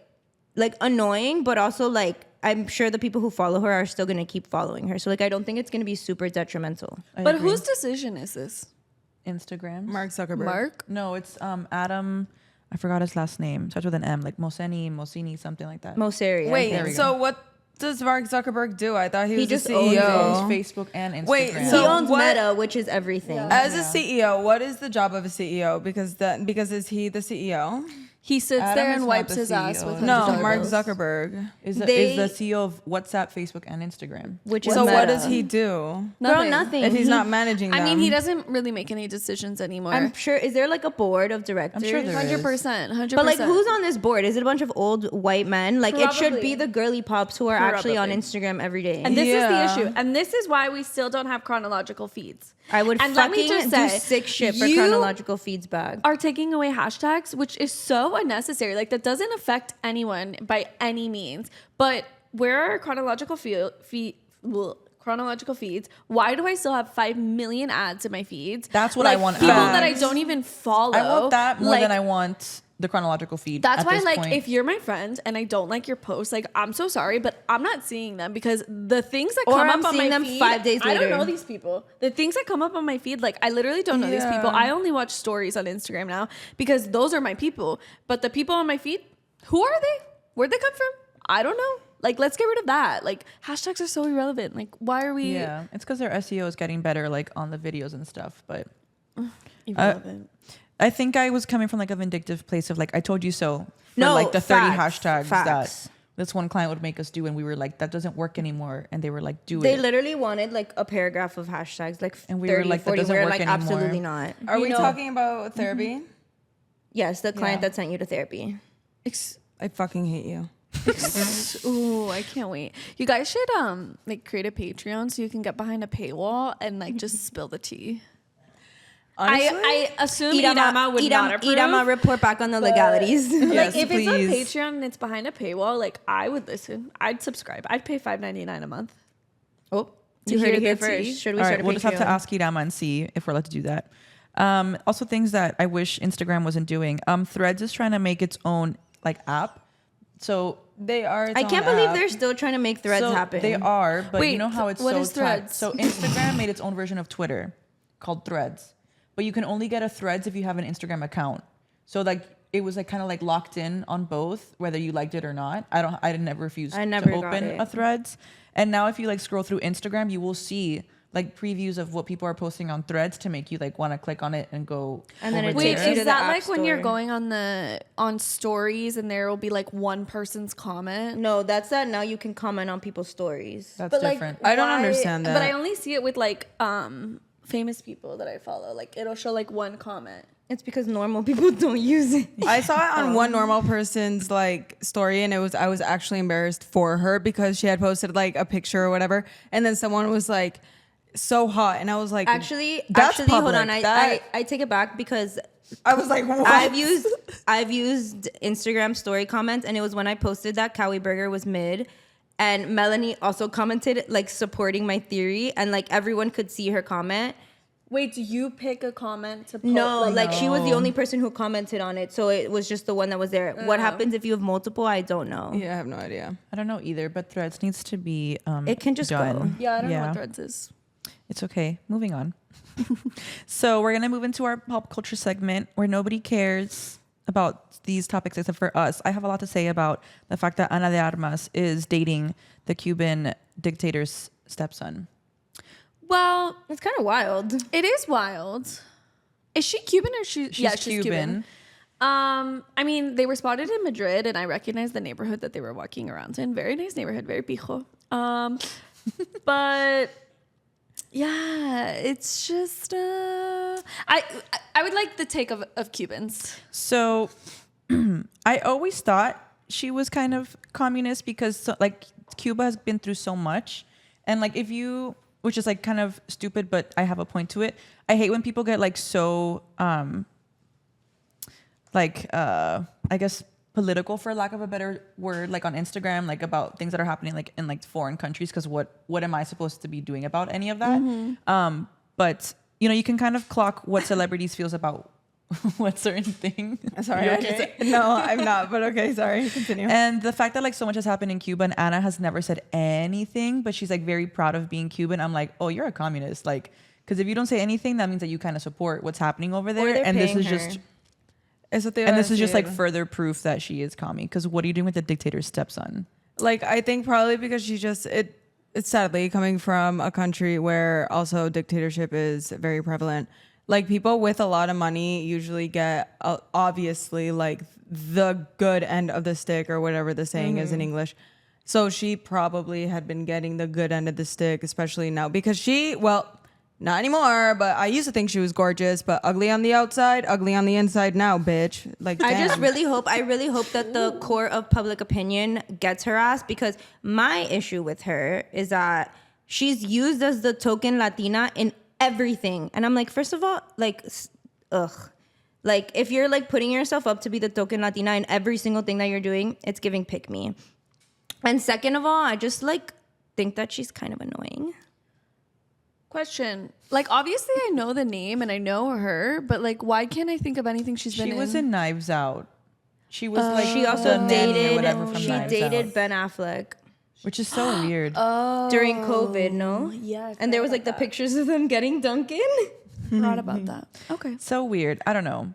annoying, but also like I'm sure the people who follow her are still gonna keep following her. So like I don't think it's gonna be super detrimental. But whose decision is this? Instagram? Mark Zuckerberg. Mark? No, it's Adam. I forgot his last name. Starts with an M, like Mosini, something like that. Moseri. I Wait, think. so what does Mark Zuckerberg do? I thought he was just the owns CEO. Owns Facebook and Instagram. Wait, He so owns what- Meta, which is everything. As a CEO, what is the job of a CEO? Because is he the CEO? He sits Adam there is and not wipes the his ass CEO. with No, $100 Mark bills. Zuckerberg. Is They- the CEO of WhatsApp, Facebook, and Instagram. Which is So what Meta. does he do Girl, Nothing. nothing. if he's He- not managing them? I mean, he doesn't really make any decisions anymore. I'm sure. Is there like a board of directors? I'm sure there is. 100%. 100%. But like, who's on this board? Is it a bunch of old white men? Like, it should Probably. be the girly pops who are actually on Probably. Instagram every day. And this Yeah. is the issue. And this is why we still don't have chronological feeds. I would and let me fucking just do say, sick shit for you chronological feeds back. Are taking away hashtags, which is so unnecessary. Like, that doesn't affect anyone by any means. But where are chronological chronological feeds? Why do I still have 5 million ads in my feeds? That's what like, I want People ads. that I don't even follow. I want that more Like, than I want the chronological feed. That's at why, this like, point. if you're my friend and I don't like your posts, like, I'm so sorry, but I'm not seeing them because the things that Or come I'm up on seeing my them feed, 5 days I don't later. know these people. The things that come up on my feed, like, I literally don't know these people. Yeah. I only watch stories on Instagram now because those are my people. But the people on my feed, who are they? Where'd they come from? I don't know. Like, let's get rid of that. Like, hashtags are so irrelevant. Like, why are we yeah, it's because their SEO is getting better, like on the videos and stuff. But irrelevant? I think I was coming from like a vindictive place of like, I told you so. For No, like the 30 facts, hashtags facts. that this one client would make us do, and we were like, that doesn't work anymore, and they were like, do They it. literally wanted like a paragraph of hashtags, like And we 30, were like, that 40. doesn't We were work like, anymore. absolutely not. Are You we know- talking about therapy? Yes, the client Yeah. that sent you to therapy. I fucking hate you. Ooh, I can't wait. You guys should like create a Patreon so you can get behind a paywall and like just spill the tea. Honestly, I assume Irama would not approve. Irama report back on the legalities. Yes, like if please. it's on Patreon and it's behind a paywall, like I would listen. I'd subscribe. I'd pay $5.99 a month. Oh, To you heard hear it here the tea. first. Should we All start right, a we'll just have to Patreon? ask Irama and see if we're allowed to do that. Also, things that I wish Instagram wasn't doing. Threads is trying to make its own like app. So they are. its I own can't believe app. they're still trying to make threads so happen. They are, but Wait, you know how it's what so is tagged. Threads? So Instagram made its own version of Twitter called Threads, but you can only get a Threads if you have an Instagram account. So like it was like kind of like locked in on both, whether you liked it or not. I never refused I never to got open it. a Threads, and now if you like scroll through Instagram, you will see like previews of what people are posting on Threads to make you like want to click on it and go. And then over it Wait, takes you there. to is the that app like when you're store. going on stories and there will be like one person's comment? No, that's that. Now you can comment on people's stories. That's But different. I don't understand But that. I only see it with like famous people that I follow. Like it'll show like one comment. It's because normal people don't use it. I saw it on one normal person's like story, and I was actually embarrassed for her because she had posted like a picture or whatever, and then someone was like, "So hot," and I was like, Actually, that's hold public. on. That- I take it back because I was like, what? I've used Instagram story comments, and it was when I posted that Cowie Burger was mid, and Melanie also commented like supporting my theory, and like everyone could see her comment. Wait, do you pick a comment to post? No, like she was the only person who commented on it, so it was just the one that was there. What happens if you have multiple? I don't know. Yeah, I have no idea. I don't know either, but Threads needs to be It can just done. go. Yeah, I don't know what Threads is. It's okay. Moving on. So we're gonna move into our pop culture segment where nobody cares about these topics except for us. I have a lot to say about the fact that Ana de Armas is dating the Cuban dictator's stepson. Well, It's kind of wild. it is wild. Is she Cuban or she's Cuban. I mean, they were spotted in Madrid, and I recognized the neighborhood that they were walking around in. Very nice neighborhood, very pijo. But yeah, it's just I would like the take of Cubans. So I always thought she was kind of communist because like Cuba has been through so much, and like if you, which is like kind of stupid, but I have a point to it. I hate when people get like so I guess political, for lack of a better word, like on Instagram, like about things that are happening like in like foreign countries, because what am I supposed to be doing about any of that? But you know, you can kind of clock what celebrities feels about what certain thing. Sorry, You I okay? just, no, I'm not. But okay, sorry. Continue. And the fact that like so much has happened in Cuba and Anna has never said anything, but she's like very proud of being Cuban. I'm like, oh, you're a communist, like, because if you don't say anything, that means that you kind of support what's happening over there. they're And this paying is her. just Eso te iba and a this is just like decir. further proof that she is commie. Because what are you doing with the dictator's stepson? Like, I think probably because it's sadly coming from a country where also dictatorship is very prevalent. like people with a lot of money usually get obviously like the good end of the stick or whatever the saying is in English. So she probably had been getting the good end of the stick, especially now because not anymore, but I used to think she was gorgeous, but ugly on the outside, ugly on the inside now, bitch. Like, I just damn. really hope that the core of public opinion gets her ass, because my issue with her is that she's used as the token Latina in everything. And I'm like, first of all, like, ugh. Like, if you're like putting yourself up to be the token Latina in every single thing that you're doing, it's giving pick me. And second of all, I just like think that she's kind of annoying. Question. Like, obviously I know the name and I know her, but like, why can't I think of anything she's been in? She was in Knives Out. She was like She the also nanny or whatever from she Knives dated Out, Ben Affleck which is so weird. during COVID, no? Yeah. And there was like the pictures of them getting Dunkin'. Forgot about that. Okay. So weird. I don't know.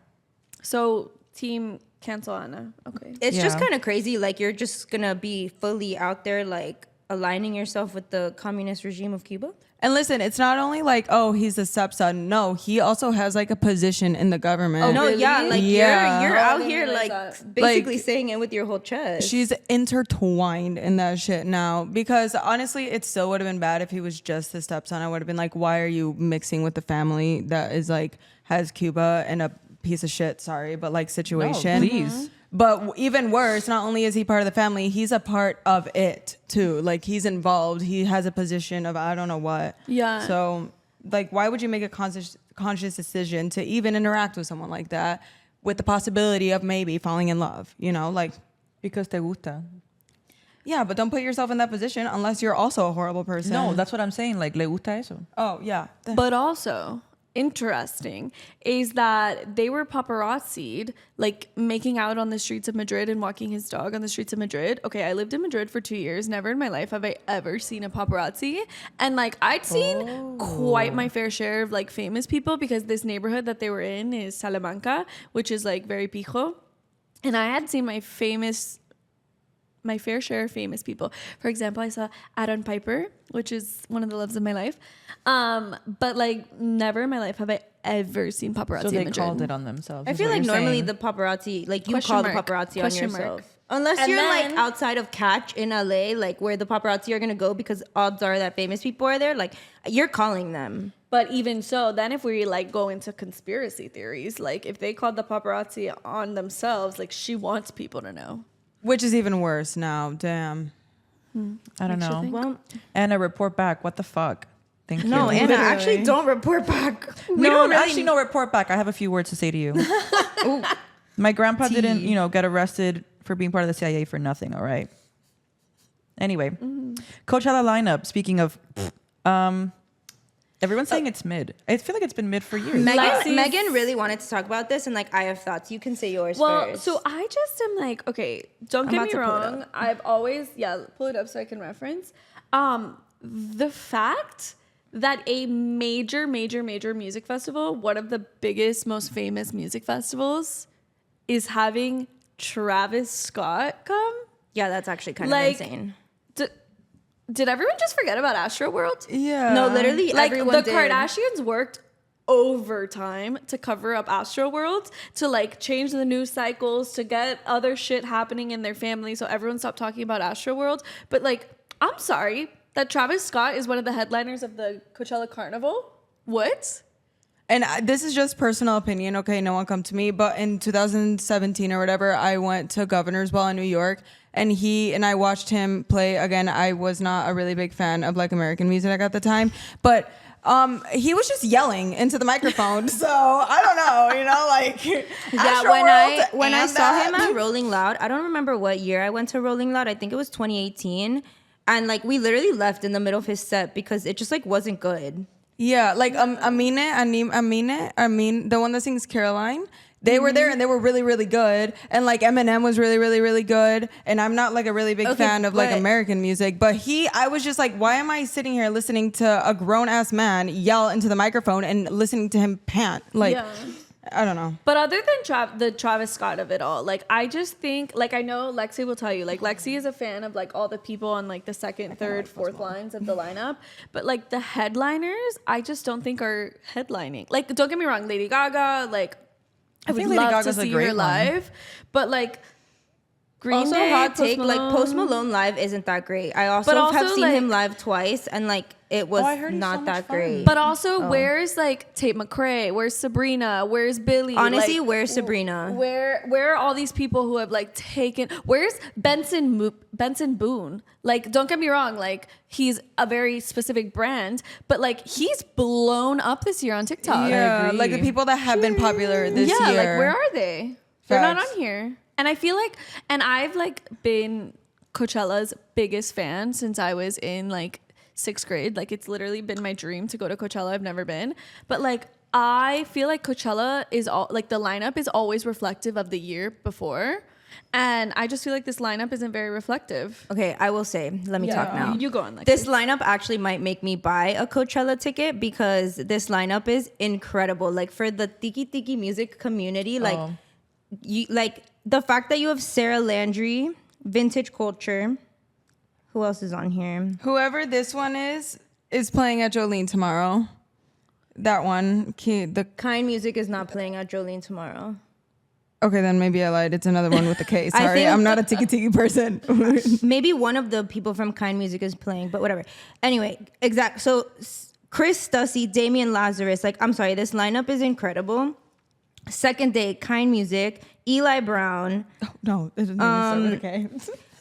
So team cancel Anna. Okay. It's just Yeah. kind of crazy. Like, you're just gonna be fully out there, like aligning yourself with the communist regime of Cuba. And listen, it's not only like, oh, he's the stepson. No, he also has like a position in the government. No, really? yeah, like Yeah. you're Oh, I out didn't here realize like that. basically Like, saying it with your whole chest. She's intertwined in that shit now, because honestly, it still would have been bad if he was just the stepson. I would have been like, why are you mixing with the family that is like has Cuba in a piece of shit, sorry, but like situation. No, please. But even worse, not only is he part of the family, he's a part of it too. Like, he's involved. He has a position of I don't know what. Yeah. So like, why would you make a conscious decision to even interact with someone like that with the possibility of maybe falling in love? You know, like. Because te gusta. Yeah, but don't put yourself in that position unless you're also a horrible person. No, that's what I'm saying. Like, le gusta eso. Oh, yeah. But also interesting is that they were paparazzi'd, like making out on the streets of Madrid and walking his dog on the streets of Madrid. Okay, I lived in Madrid for 2 years. Never in my life have I ever seen a paparazzi. And like, I'd seen quite my fair share of like famous people, because this neighborhood that they were in is Salamanca, which is like very pijo. And I had seen my fair share of famous people. For example, I saw Aaron Piper, which is one of the loves of my life. But like, never in my life have I ever seen paparazzi So in they Madrid. called it on themselves. I is feel what like you're normally saying. the paparazzi, like you Question call mark. the paparazzi on Question yourself. mark. Unless And you're then- like outside of Catch in LA, like where the paparazzi are gonna go, because odds are that famous people are there. Like, you're calling them. But even so, then if we like go into conspiracy theories, like if they called the paparazzi on themselves, like she wants people to know. Which is even worse now. Damn. I don't Makes you know. think. Well, Anna, report back. What the fuck? Thank you. no, Anna, Literally. actually don't report back. We don't actually no report back. I have a few words to say to you. My grandpa didn't, get arrested for being part of the CIA for nothing. All right. Anyway, Coachella lineup. Speaking of, everyone's saying it's mid. I feel like it's been mid for years. Megan really wanted to talk about this, and like, I have thoughts. You can say yours Well, first. so I just am like, okay, don't I'm get about me to pull it wrong. I've always, pull it up so I can reference. The fact that a major music festival, one of the biggest, most famous music festivals, is having Travis Scott come. yeah, that's actually kind Like, of insane. Did everyone just forget about Astroworld? Yeah. No, literally, Like everyone the did. Kardashians worked overtime to cover up Astroworld, to like change the news cycles, to get other shit happening in their family, so everyone stopped talking about Astroworld. But like, I'm sorry that Travis Scott is one of the headliners of the Coachella Carnival. What? And this is just personal opinion, okay? No one come to me. But in 2017 or whatever, I went to Governor's Ball in New York, and I watched him play. Again, I was not a really big fan of like American music at the time, but he was just yelling into the microphone. So I don't know, like Yeah, when I and saw him at Rolling Loud, I don't remember what year I went to Rolling Loud. I think it was 2018, and like we literally left in the middle of his set because it just like wasn't good. Yeah, like Amin, the one that sings Caroline. They were there and they were really, really good. And like Eminem was really, really, really good. And I'm not like a really big fan of like but- American music, but I was just like, why am I sitting here listening to a grown ass man yell into the microphone and listening to him pant? Like, Yeah. I don't know. But other than the Travis Scott of it all, like I just think, like I know Lexi will tell you, like Lexi is a fan of like all the people on like the second, third, fourth lines of the lineup. But like the headliners, I just don't think are headlining. Like don't get me wrong, Lady Gaga, like I would think Lady love Gaga's to a see great her one. live, but like Green Also, Day, hot take, Post like Post Malone. Malone live isn't that great. I also, But also, have seen like- him live twice, and like it was I heard he's so not much that fun. great. But also, where's like Tate McRae? Where's Sabrina? Where's Billy? Honestly, Like, where's Sabrina? Where are all these people who have like taken? Where's Benson Boone? Like, don't get me wrong, like he's a very specific brand, but like he's blown up this year on TikTok. Yeah, agree. like the people that have been popular this yeah, year. like where are they? They're not Facts. on here. And I feel like, and I've like been Coachella's biggest fan since I was in like 6th grade. Like it's literally been my dream to go to Coachella. I've never been, but like I feel like Coachella is all like the lineup is always reflective of the year before, and I just feel like this lineup isn't very reflective. Okay, I will say, let me talk now. You go on. Lexi. This lineup actually might make me buy a Coachella ticket because this lineup is incredible. Like for the tiki music community, like you like the fact that you have Sarah Landry, Vintage Culture. Who else is on here? Whoever this one is playing at Jolene tomorrow. That one, the Kind Music is not playing at Jolene tomorrow. okay, then maybe I lied. It's another one with the K. I Sorry, think- I'm not a tiki person. Maybe one of the people from Kind Music is playing, but whatever. Anyway, exact. So Chris Stussy, Damian Lazarus. Like, I'm sorry, this lineup is incredible. Second Date, Kind Music, Eli Brown. No, it doesn't start with a K.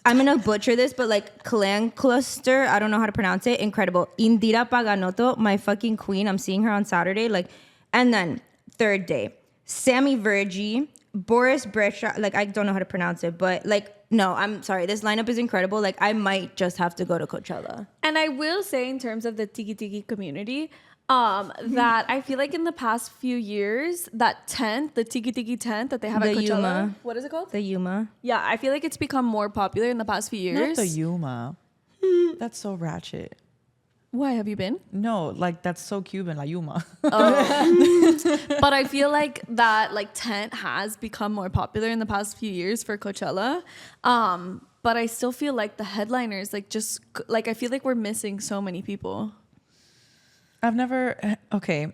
I'm gonna butcher this, but like Clan Cluster, I don't know how to pronounce it. Incredible. Indira Paganotto, my fucking queen. I'm seeing her on Saturday. Like, and then Third Day, Sammy Vergi, Boris Brejcha. Like, I don't know how to pronounce it, but like, no, I'm sorry. This lineup is incredible. Like, I might just have to go to Coachella. And I will say, in terms of the tiki community, that I feel like in the past few years, that tent, the tiki tent that they have The at Coachella, Yuma. what is it called? The Yuma. Yeah, I feel like it's become more popular in the past few Not years. the Yuma. That's so ratchet. Why have you been? No, like that's so Cuban, La Yuma. But I feel like that like tent has become more popular in the past few years for Coachella. But I still feel like the headliners, like just like I feel like we're missing so many people. I've never. Okay,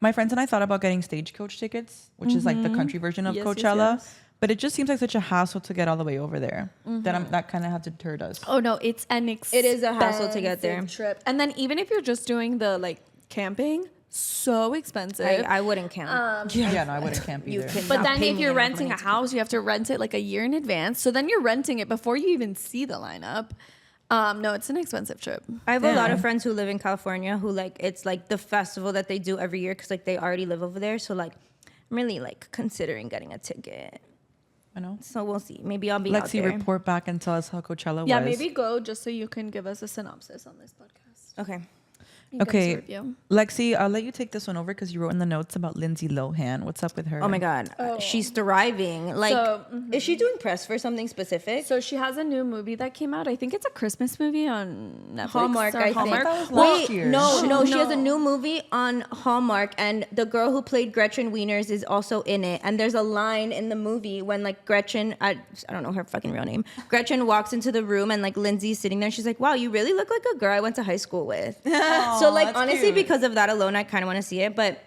my friends and I thought about getting Stagecoach tickets, which is like the country version of Yes, yes, Coachella. yes. But it just seems like such a hassle to get all the way over there. That kind of has deterred us. Oh no, it's an It is a hassle to get there. expensive trip. And then even if you're just doing the like camping, so expensive. I wouldn't count. Yeah, no, I wouldn't camp You either. can- But not then pay if me you're enough renting a money to- house, you have to rent it like a year in advance. So then you're renting it before you even see the lineup. No, it's an expensive trip. I have a lot of friends who live in California who like it's like the festival that they do every year because like they already live over there. So like I'm really like considering getting a ticket. I know. So we'll see. Maybe I'll be out Lexi, there. report back and tell us how Coachella Yeah, was. maybe go just so you can give us a synopsis on this podcast. Okay. You give us a Okay, review. Lexi, I'll let you take this one over because you wrote in the notes about Lindsay Lohan. What's up with her? Oh my God. She's thriving. Like, So, is she doing press for something specific? So she has a new movie that came out. I think it's a Christmas movie on Netflix. Hallmark, or I think. Hallmark. that was Well, last year. No, she has a No. new movie on Hallmark, and the girl who played Gretchen Wieners is also in it. And there's a line in the movie when like Gretchen, I don't know her fucking real name. Gretchen walks into the room and like Lindsay's sitting there. She's like, "Wow, you really look like a girl I went to high school with." So like that's honestly, cute. because of that alone, I kind of want to see it, but.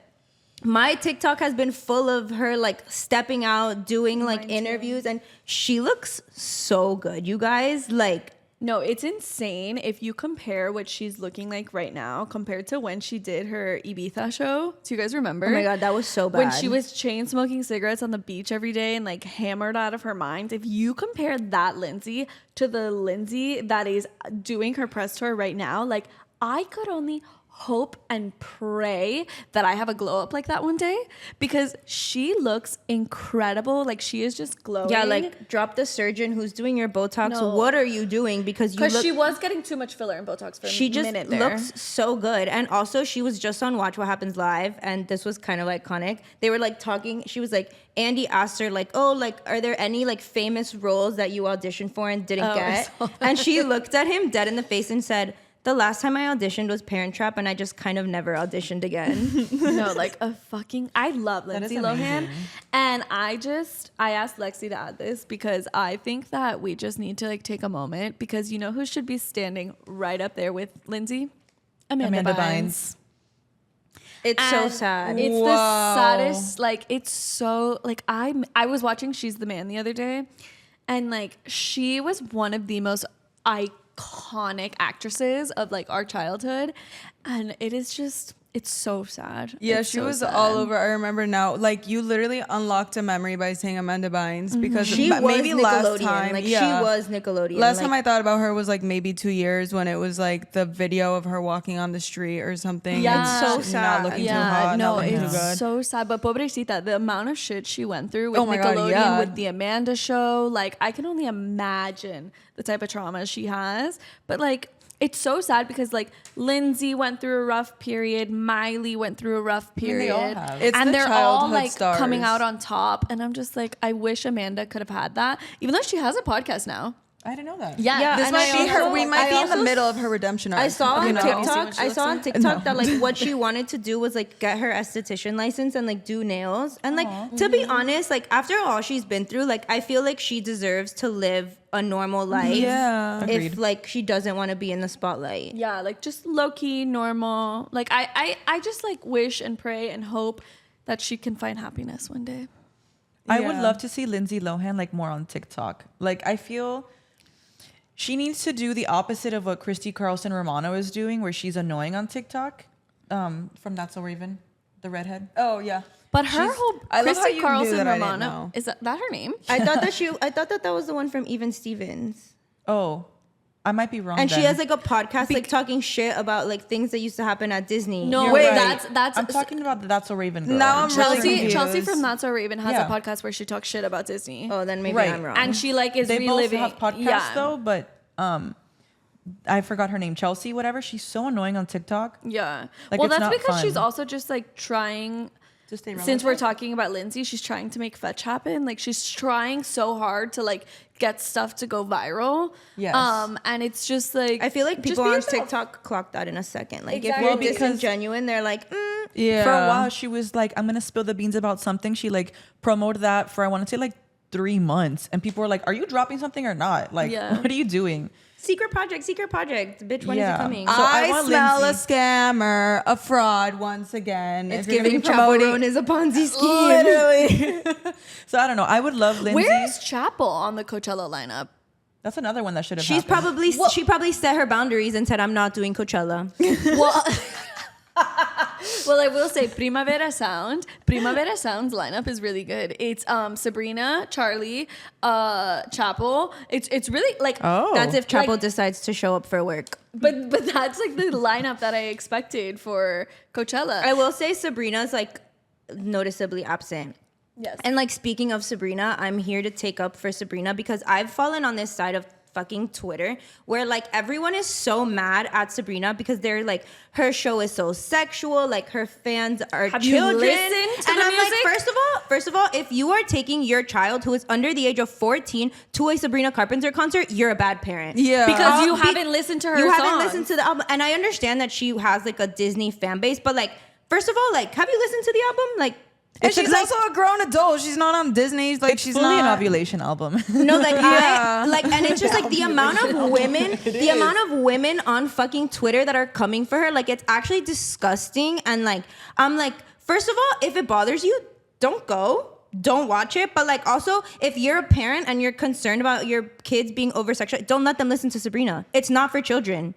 My TikTok has been full of her like stepping out, doing like interviews, and she looks so good. You guys, like, No, it's insane if you compare what she's looking like right now compared to when she did her Ibiza show. Do you guys remember? oh my God, that was so bad. When she was chain smoking cigarettes on the beach every day and like hammered out of her mind. If you compare that Lindsay to the Lindsay that is doing her press tour right now, like I could only hope and pray that I have a glow up like that one day because she looks incredible. Like she is just glowing. Yeah, like drop the surgeon who's doing your Botox. No. What are you doing? Because you because look. she was getting too much filler and Botox for She a just minute there. looks so good. And also, she was just on Watch What Happens Live, and this was kind of iconic. They were like talking. She was like, Andy asked her like, "Oh, like, are there any like famous roles that you auditioned for and didn't I get?" saw that. And she looked at him dead in the face and said, the last time I auditioned was Parent Trap, and I just kind of never auditioned again. No, like I love That is Lindsay Lohan. amazing. And I asked Lexi to add this because I think that we just need to like take a moment, because you know who should be standing right up there with Lindsay? Amanda Bynes. It's so And sad. It's Whoa. the saddest. Like, it's so like I was watching She's the Man the other day, and like she was one of the most iconic actresses of like our childhood, and it's so sad. Yeah, It's she so was sad. all over. I remember now. Like, you literally unlocked a memory by saying Amanda Bynes because she was maybe last Nickelodeon. time. Like, yeah. she was Nickelodeon. Last like, time I thought about her was like maybe 2 years when it was like the video of her walking on the street or something. Yeah. It's so not sad. looking too Yeah, hot. no, not looking too it's good. so sad. But pobrecita, the amount of shit she went through with Oh my God, Nickelodeon, yeah. with the Amanda show, like I can only imagine the type of trauma she has. But like, it's so sad because like Lindsay went through a rough period, Miley went through a rough mean, period, they all have. It's and the they're all childhood like stars. coming out on top. And I'm just like, I wish Amanda could have had that, even though she has a podcast now. I didn't know that. Yeah, This and might I be her. also- We might I be in the also middle of her redemption arc. I saw on you know? TikTok. She I looks saw on like? TikTok that like what she wanted to do was like get her esthetician license and like do nails. And like to be honest, like after all she's been through, like I feel like she deserves to live a normal life. Yeah. If Agreed. like she doesn't want to be in the spotlight. Yeah, like just low key, normal. Like I just like wish and pray and hope that she can find happiness one day. I would Yeah. love to see Lindsay Lohan like more on TikTok. Like I feel she needs to do the opposite of what Christy Carlson Romano is doing, where she's annoying on TikTok. From That's So Raven, the redhead. Oh yeah. But her She's- whole I love how Christy you knew Carlson that I didn't Romano, know. is that her name? I thought that was the one from Even Stevens. Oh, I might be wrong. And she then. has like a podcast like talking shit about like things that used to happen at Disney. No, Wait. that's I'm talking about the That's So Raven girl. Now I'm really Chelsea. Chelsea confused. from That's So Raven has Yeah. a podcast where she talks shit about Disney. Oh, then maybe Right. I'm wrong. And she like is They both reliving. have podcasts yeah. though, but I forgot her name. Chelsea, whatever. She's so annoying on TikTok. Yeah. Like, well, it's that's not because she's fun. also just like trying. To stay Since we're talking about Lindsay, she's trying to make fetch happen. Like she's trying so hard to like get stuff to go viral. Yes. And it's just like I feel like just people be on yourself. TikTok clock that in a second. Like Exactly. if Well, you're because- disingenuine, they're like, Yeah. For a while, she was like, I'm going to spill the beans about something. She like promoted that for, I want to say like 3 months. And people were like, are you dropping something or not? Like, Yeah. what are you doing? secret project. Bitch, when is Yeah. it coming? So I, I want smell Lindsay. a scammer, a fraud once again. It's If you're gonna giving be promoting- Chaperone is a Ponzi scheme. Literally. So I don't know. I would love Lindsay. Where's Chapel on the Coachella lineup? That's another one that should have She's happened. she probably set her boundaries and said, I'm not doing Coachella. Well, I will say Primavera Sound's lineup is really good. It's Sabrina, Charlie, Chapel. It's really like Oh. That's if Chapo Like- decides to show up for work. but that's like the lineup that I expected for Coachella. I will say Sabrina's like noticeably absent. yes. And like speaking of Sabrina, I'm here to take up for Sabrina because I've fallen on this side of fucking Twitter where like everyone is so mad at Sabrina because they're like her show is so sexual, like her fans are Have you children. listened to and the I'm music? like, first of all, if you are taking your child who is under the age of 14 to a Sabrina Carpenter concert, you're a bad parent. Yeah. because you Be- haven't listened to her You haven't songs. listened to the album, and I understand that she has like a Disney fan base, but like, first of all, like, have you listened to the album? Like, And it's she's like, also a grown adult. She's not on Disney. Like It's she's fully not an ovulation album. no, like, Yeah. and it's just like the amount of women on fucking Twitter that are coming for her, like, it's actually disgusting. And like, I'm like, first of all, if it bothers you, don't go. Don't watch it. But like, also, if you're a parent and you're concerned about your kids being over sexualized, don't let them listen to Sabrina. It's not for children.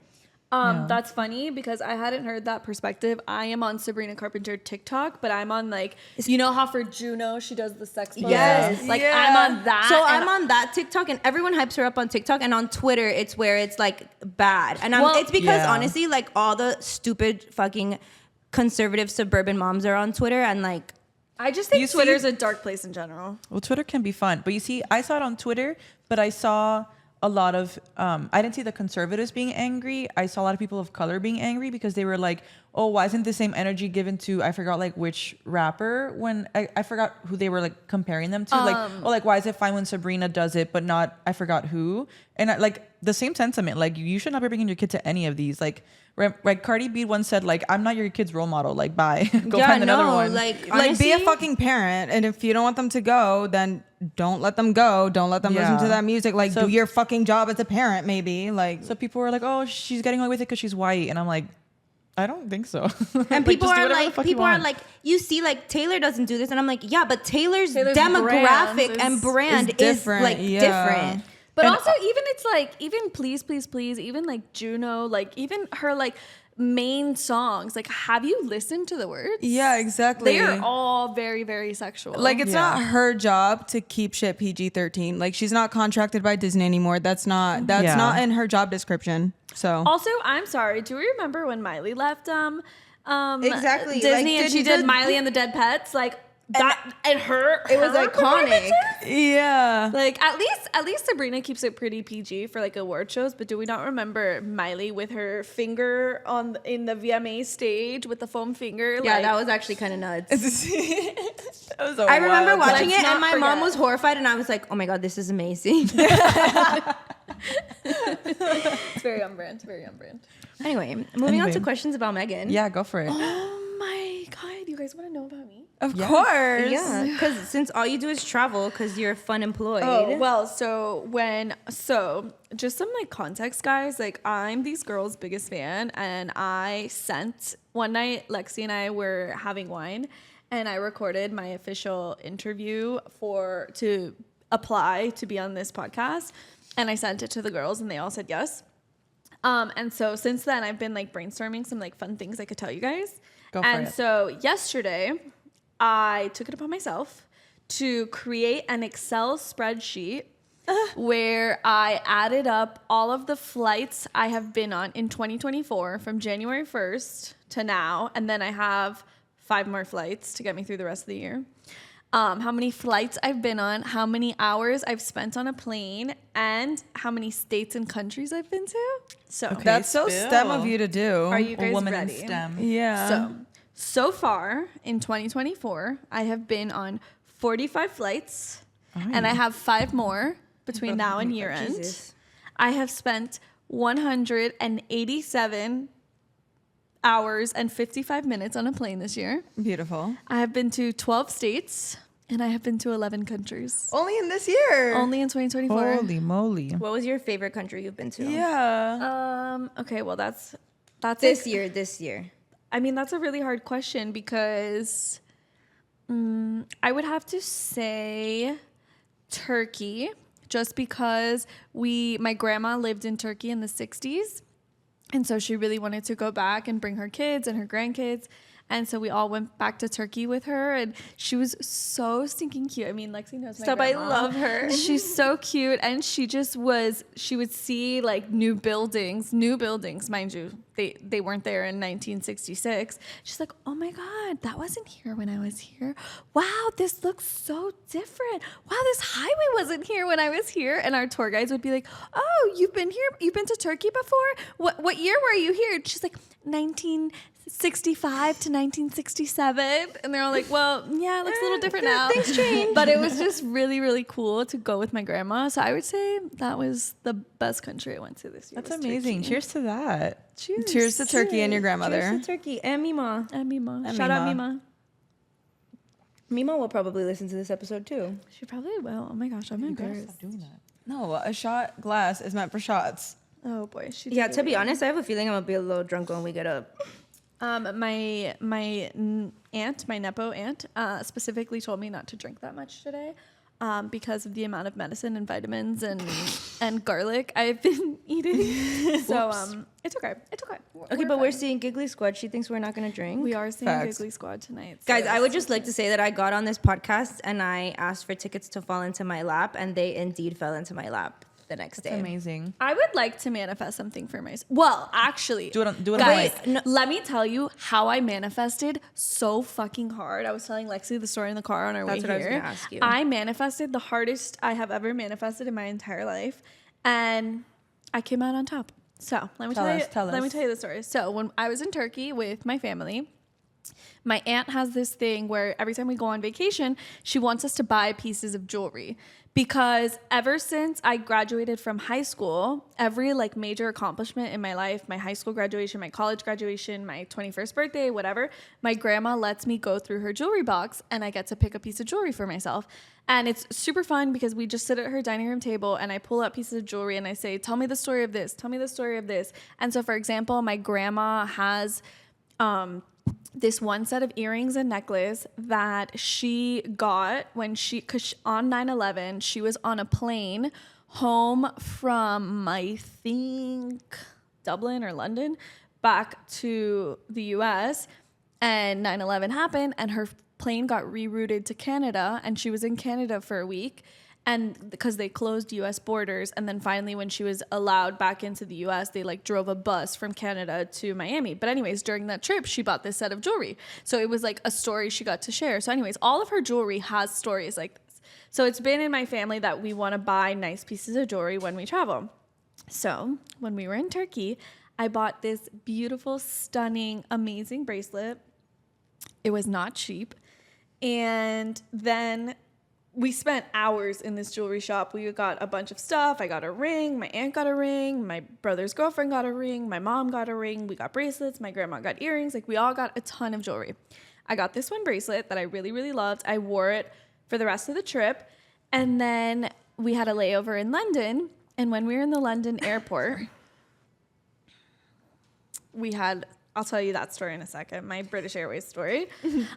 That's funny because I hadn't heard that perspective. I am on Sabrina Carpenter TikTok, but I'm on like, you know how for Juno she does the sex poses? Yes. Like Yeah. I'm on that. So and I'm on that TikTok, and everyone hypes her up on TikTok, and on Twitter, it's where it's like bad, and Well, it's because Yeah. honestly, like all the stupid fucking conservative suburban moms are on Twitter, and like I just think You see- Twitter's a dark place in general. Well, Twitter can be fun, but you see, I saw it on Twitter, but I saw a lot of, I didn't see the conservatives being angry. I saw a lot of people of color being angry because they were like, oh, why isn't the same energy given to, I forgot like which rapper, when I forgot who they were like comparing them to. Like, oh, like, why is it fine when Sabrina does it, but not, I forgot who. And the same sentiment. Like you should not be bringing your kid to any of these. Like Cardi B once said, like, I'm not your kid's role model. Like, bye. Go find another one. Like, Like, be a honestly, fucking parent, and if you don't want them to go, then don't let them go. Don't let them listen to that music. Like, So- do your fucking job as a parent, maybe. Like, So people were like, oh, she's getting away with it because she's white. And I'm like, I don't think so. and Like, people just do are whatever the like, fuck you people are want. like, you see, like Taylor doesn't do this, and I'm like, yeah, but Taylor's brand demographic is- and brand is is different, like yeah. different. But And- also, even it's like, even Please, Please, Please, even like Juno, like even her like main songs, like have you listened to the words? yeah, exactly. They are all very, very sexual. Like, it's Yeah. not her job to keep shit PG-13. Like, she's not contracted by Disney anymore. That's not Yeah. not in her job description. So also, I'm sorry. Do you remember when Miley left Exactly, Disney like, and she did- did Miley and the Dead Pets? Like that and her It was her iconic. performances? yeah. Like at least Sabrina keeps it pretty PG for like award shows, but do we not remember Miley with her finger in the VMA stage with the foam finger? Yeah, like, that was actually kind of nuts. That was a I remember wild watching Let's it, and not my mom forget. was horrified, and I was like, oh my god, this is amazing. it's very on brand. Very on brand. Anyway, moving on to Anyway. questions about Megan. Yeah, go for it. Oh my god, you guys want to know about me? Of course. Yeah, because since all you do is travel, because you're fun employed. Oh, well, so just some like context, guys. Like, I'm these girls' biggest fan, and I sent one night, Lexi and I were having wine, and I recorded my official interview to apply to be on this podcast, and I sent it to the girls, and they all said yes. And so since then, I've been like brainstorming some like fun things I could tell you guys. Go for And it. so yesterday, I took it upon myself to create an Excel spreadsheet where I added up all of the flights I have been on in 2024 from January 1st to now. And then I have 5 more flights to get me through the rest of the year. How many flights I've been on, how many hours I've spent on a plane, and how many states and countries I've been to. So, That's so Spill. STEM of you to do. are you A guys woman ready? in STEM. Yeah. So far in 2024, I have been on 45 flights, and I have 5 more between now and year end. Jesus. I have spent 187 hours and 55 minutes on a plane this year. Beautiful. I have been to 12 states, and I have been to 11 countries. Only in this year. Only in 2024. Holy moly. What was your favorite country you've been to? Yeah. Okay, well that's This year. I mean, that's a really hard question because I would have to say Turkey, just because my grandma lived in Turkey in the 60s. And so she really wanted to go back and bring her kids and her grandkids. And so we all went back to Turkey with her, and she was so stinking cute. I mean, Lexi knows my Stop, I grandma. love her. She's so cute, and she would see like new buildings, mind you. They weren't there in 1966. She's like, oh my God, that wasn't here when I was here. Wow, this looks so different. Wow, this highway wasn't here when I was here. And our tour guides would be like, oh, you've been here? You've been to Turkey before? What year were you here? She's like, 1965 to 1967. And they're all like, well, yeah, it looks a little different now. Things change. But it was just really, really cool to go with my grandma. So I would say that was the best country I went to this year. That's was amazing. Turkey. Cheers to that. Cheers to Turkey and your grandmother. Cheers to Turkey and Mima. And Mima. And Shout out Mima. Mima. Mima will probably listen to this episode too. She probably will. Oh my gosh, I'm embarrassed. Doing that. No, a shot glass is meant for shots. Oh boy, she. Yeah, did to it be again. honest, I have a feeling I'm gonna be a little drunk when we get up. My aunt, my nepo aunt, specifically told me not to drink that much today, because of the amount of medicine and vitamins and garlic I've been eating. So it's okay. It's okay. Okay, but we're seeing Giggly Squad. She thinks we're not gonna drink. we are seeing Facts. Giggly Squad tonight. Guys, so I would it's just like to say that I got on this podcast and I asked for tickets to fall into my lap, and they indeed fell into my lap the next That's day. amazing. I would like to manifest something for myself. Well, actually, Do it on guys, mic. let me tell you how I manifested so fucking hard. I was telling Lexi the story in the car on our That's way what I was here. gonna ask you. I manifested the hardest I have ever manifested in my entire life, and I came out on top. So let me Tell tell us, you. tell Let me us. tell you the story. So when I was in Turkey with my family, my aunt has this thing where every time we go on vacation, she wants us to buy pieces of jewelry, because ever since I graduated from high school, every like major accomplishment in my life, my high school graduation, my college graduation, my 21st birthday, whatever, my grandma lets me go through her jewelry box and I get to pick a piece of jewelry for myself. And it's super fun because we just sit at her dining room table and I pull out pieces of jewelry and I say, tell me the story of this, tell me the story of this. And so, for example, my grandma has this one set of earrings and necklace that she got when because on 9/11, she was on a plane home from, I think, Dublin or London, back to the US, and 9/11 happened and her plane got rerouted to Canada, and she was in Canada for a week, and because they closed US borders, and then finally when she was allowed back into the US, they like drove a bus from Canada to Miami. But anyways, during that trip, she bought this set of jewelry. So it was like a story she got to share. So anyways, all of her jewelry has stories like this. So it's been in my family that we want to buy nice pieces of jewelry when we travel. So when we were in Turkey, I bought this beautiful, stunning, amazing bracelet. It was not cheap. And then we spent hours in this jewelry shop. We got a bunch of stuff. I got a ring. My aunt got a ring. My brother's girlfriend got a ring. My mom got a ring. We got bracelets. My grandma got earrings. Like, we all got a ton of jewelry. I got this one bracelet that I really, really loved. I wore it for the rest of the trip. And then we had a layover in London. And when we were in the London airport, we had... I'll tell you that story in a second, my British Airways story.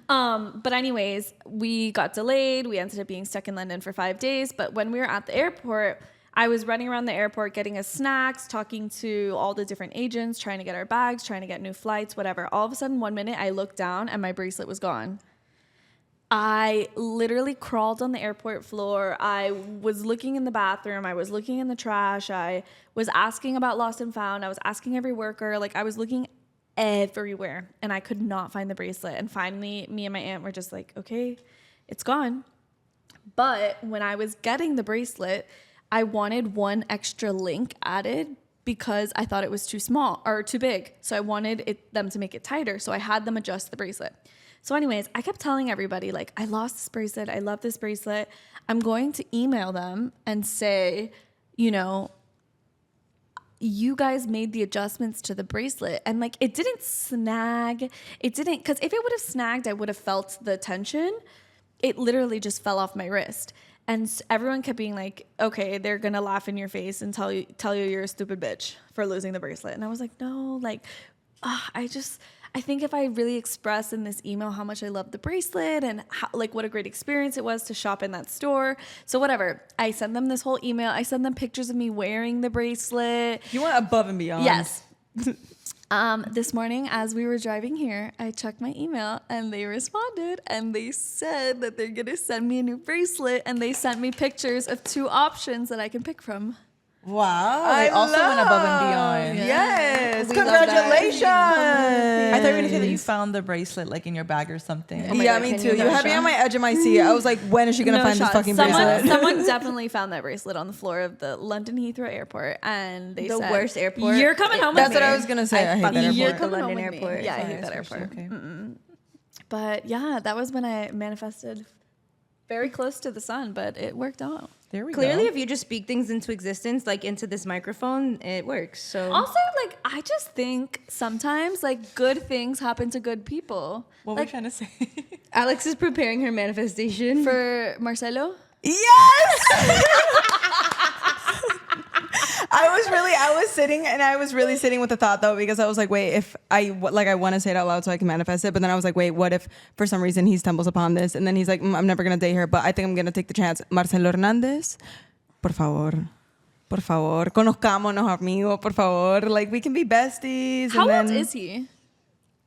But anyways, we got delayed. We ended up being stuck in London for 5 days. But when we were at the airport, I was running around the airport getting us snacks, talking to all the different agents, trying to get our bags, trying to get new flights, whatever. All of a sudden, 1 minute, I looked down and my bracelet was gone. I literally crawled on the airport floor. I was looking in the bathroom. I was looking in the trash. I was asking about lost and found. I was asking every worker. Like, I was looking everywhere and I could not find the bracelet. And finally, me and my aunt were just like, okay, it's gone. But when I was getting the bracelet, I wanted one extra link added because I thought it was too small or too big. So I wanted them to make it tighter. So I had them adjust the bracelet. So anyways, I kept telling everybody, like, I lost this bracelet. I love this bracelet. I'm going to email them and say, you know, you guys made the adjustments to the bracelet, and like, it didn't snag. It didn't, because if it would have snagged, I would have felt the tension. It literally just fell off my wrist. And everyone kept being like, okay, they're going to laugh in your face and tell you you're a stupid bitch for losing the bracelet. And I was like, no, like, I think if I really express in this email how much I love the bracelet and how, like, what a great experience it was to shop in that store. So whatever, I send them this whole email. I send them pictures of me wearing the bracelet. You went above and beyond. Yes. This morning, as we were driving here, I checked my email and they responded and they said that they're going to send me a new bracelet, and they sent me pictures of 2 options that I can pick from. Wow. They also went above and beyond. Yes. We love that. Congratulations. I thought you were going to say that you found the bracelet like in your bag or something. Yeah, me too. You had me on my edge of my seat. I was like, when is she going to find this fucking bracelet? Someone definitely found that bracelet on the floor of the London Heathrow Airport, and they said, worst airport. You're coming home with That's me. what I was going to say. I hate that fucking You're airport. coming London home with me. airport. Yeah, I hate that airport. Okay. But yeah, that was when I manifested very close to the sun, but it worked out. There we Clearly, go. if you just speak things into existence, like into this microphone, it works. So Also, like, I just think sometimes, like, good things happen to good people. What were you Like, trying to say? Alex is preparing her manifestation. for Marcelo? Yes. I was sitting with the thought though, because I was like, wait, if I want to say it out loud so I can manifest it, but then I was like, wait, what if for some reason he stumbles upon this and then he's like, I'm never gonna date her, but I think I'm gonna take the chance. Marcelo Hernandez, por favor, conozcámonos, amigo, por favor. Like, we can be besties. How and old then, is he?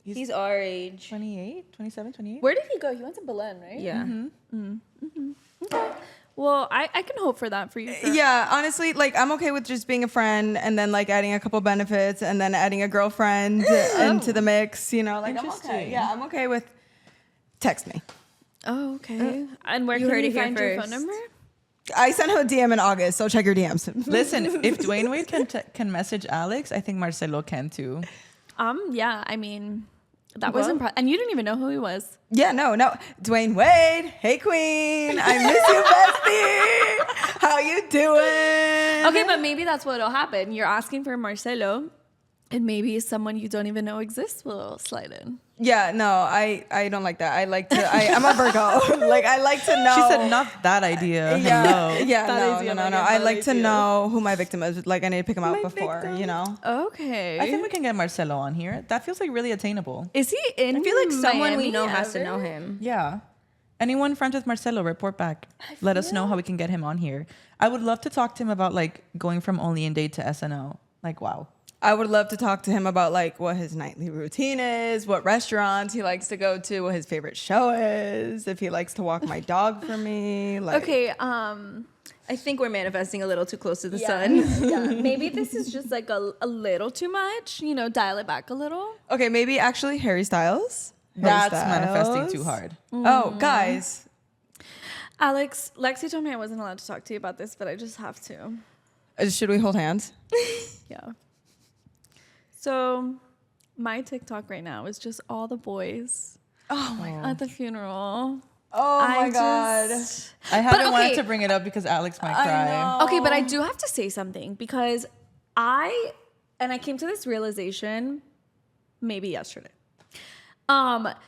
He's our age. 28, 27, 28? Where did he go? He went to Belen, right? Yeah. Well, I can hope for that for you. Yeah, honestly, like, I'm okay with just being a friend and then like adding a couple benefits and then adding a girlfriend into the mix, you know, like, I'm okay. Interesting. Yeah, I'm okay with text me. Oh, okay. And where You can heard you it here find your phone first. number? I sent her a DM in August, so check your DMs. Listen, if Dwayne Wade can message Alex, I think Marcelo can too. Yeah, I mean, That was impressive. And you didn't even know who he was. Yeah, no. Dwayne Wade. Hey, Queen. I miss you, bestie. How you doing? Okay, but maybe that's what'll happen. You're asking for Marcelo, and maybe someone you don't even know exists will slide in. Yeah, no, I don't like that. I'm a Virgo. Like, I like to know. She said not that idea. Yeah, Hello. yeah, That idea, no. like, I that like to idea. know who my victim is. Like, I need to pick him out before, you know? Okay. I think we can get Marcelo on here. That feels like really attainable. Is he in I feel like someone we Miami know has to ever? know him. Yeah. Anyone friends with Marcelo, report back. Let us know how we can get him on here. I would love to talk to him about like going from Only in Date to SNL. Like, wow. I would love to talk to him about like what his nightly routine is, what restaurants he likes to go to, what his favorite show is, if he likes to walk my dog for me. Like, Okay, I think we're manifesting a little too close to the yeah, sun. yeah. Maybe this is just like a little too much. You know, dial it back a little. okay, maybe actually Harry Styles. That's manifesting too hard. Oh, guys. Alex, Lexi told me I wasn't allowed to talk to you about this, but I just have to. Should we hold hands? Yeah. So, my TikTok right now is just all the boys Oh my god. at the funeral. Oh my I god. just- I haven't okay. wanted to bring it up because Alex might cry. Okay, but I do have to say something because I came to this realization maybe yesterday.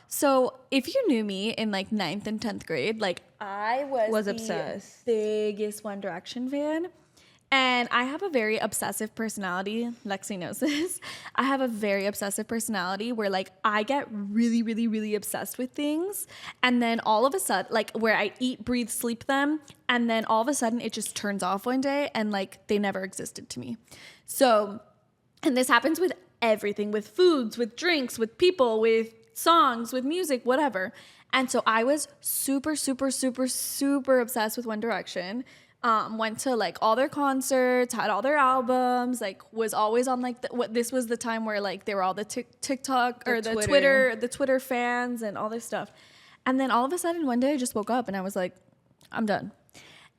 So if you knew me in like 9th and 10th grade, like I was the obsessed. biggest One Direction fan. And I have a very obsessive personality. Lexi knows this. I have a very obsessive personality where like I get really, really, really obsessed with things. And then all of a sudden, like where I eat, breathe, sleep them. And then all of a sudden it just turns off one day and like they never existed to me. So, and this happens with everything, with foods, with drinks, with people, with songs, with music, whatever. And so I was super, super, super, super obsessed with One Direction. Went to like all their concerts, had all their albums, like was always on like this was the time where like they were all the TikTok or the Twitter fans and all this stuff. And then all of a sudden one day I just woke up and I was like, I'm done.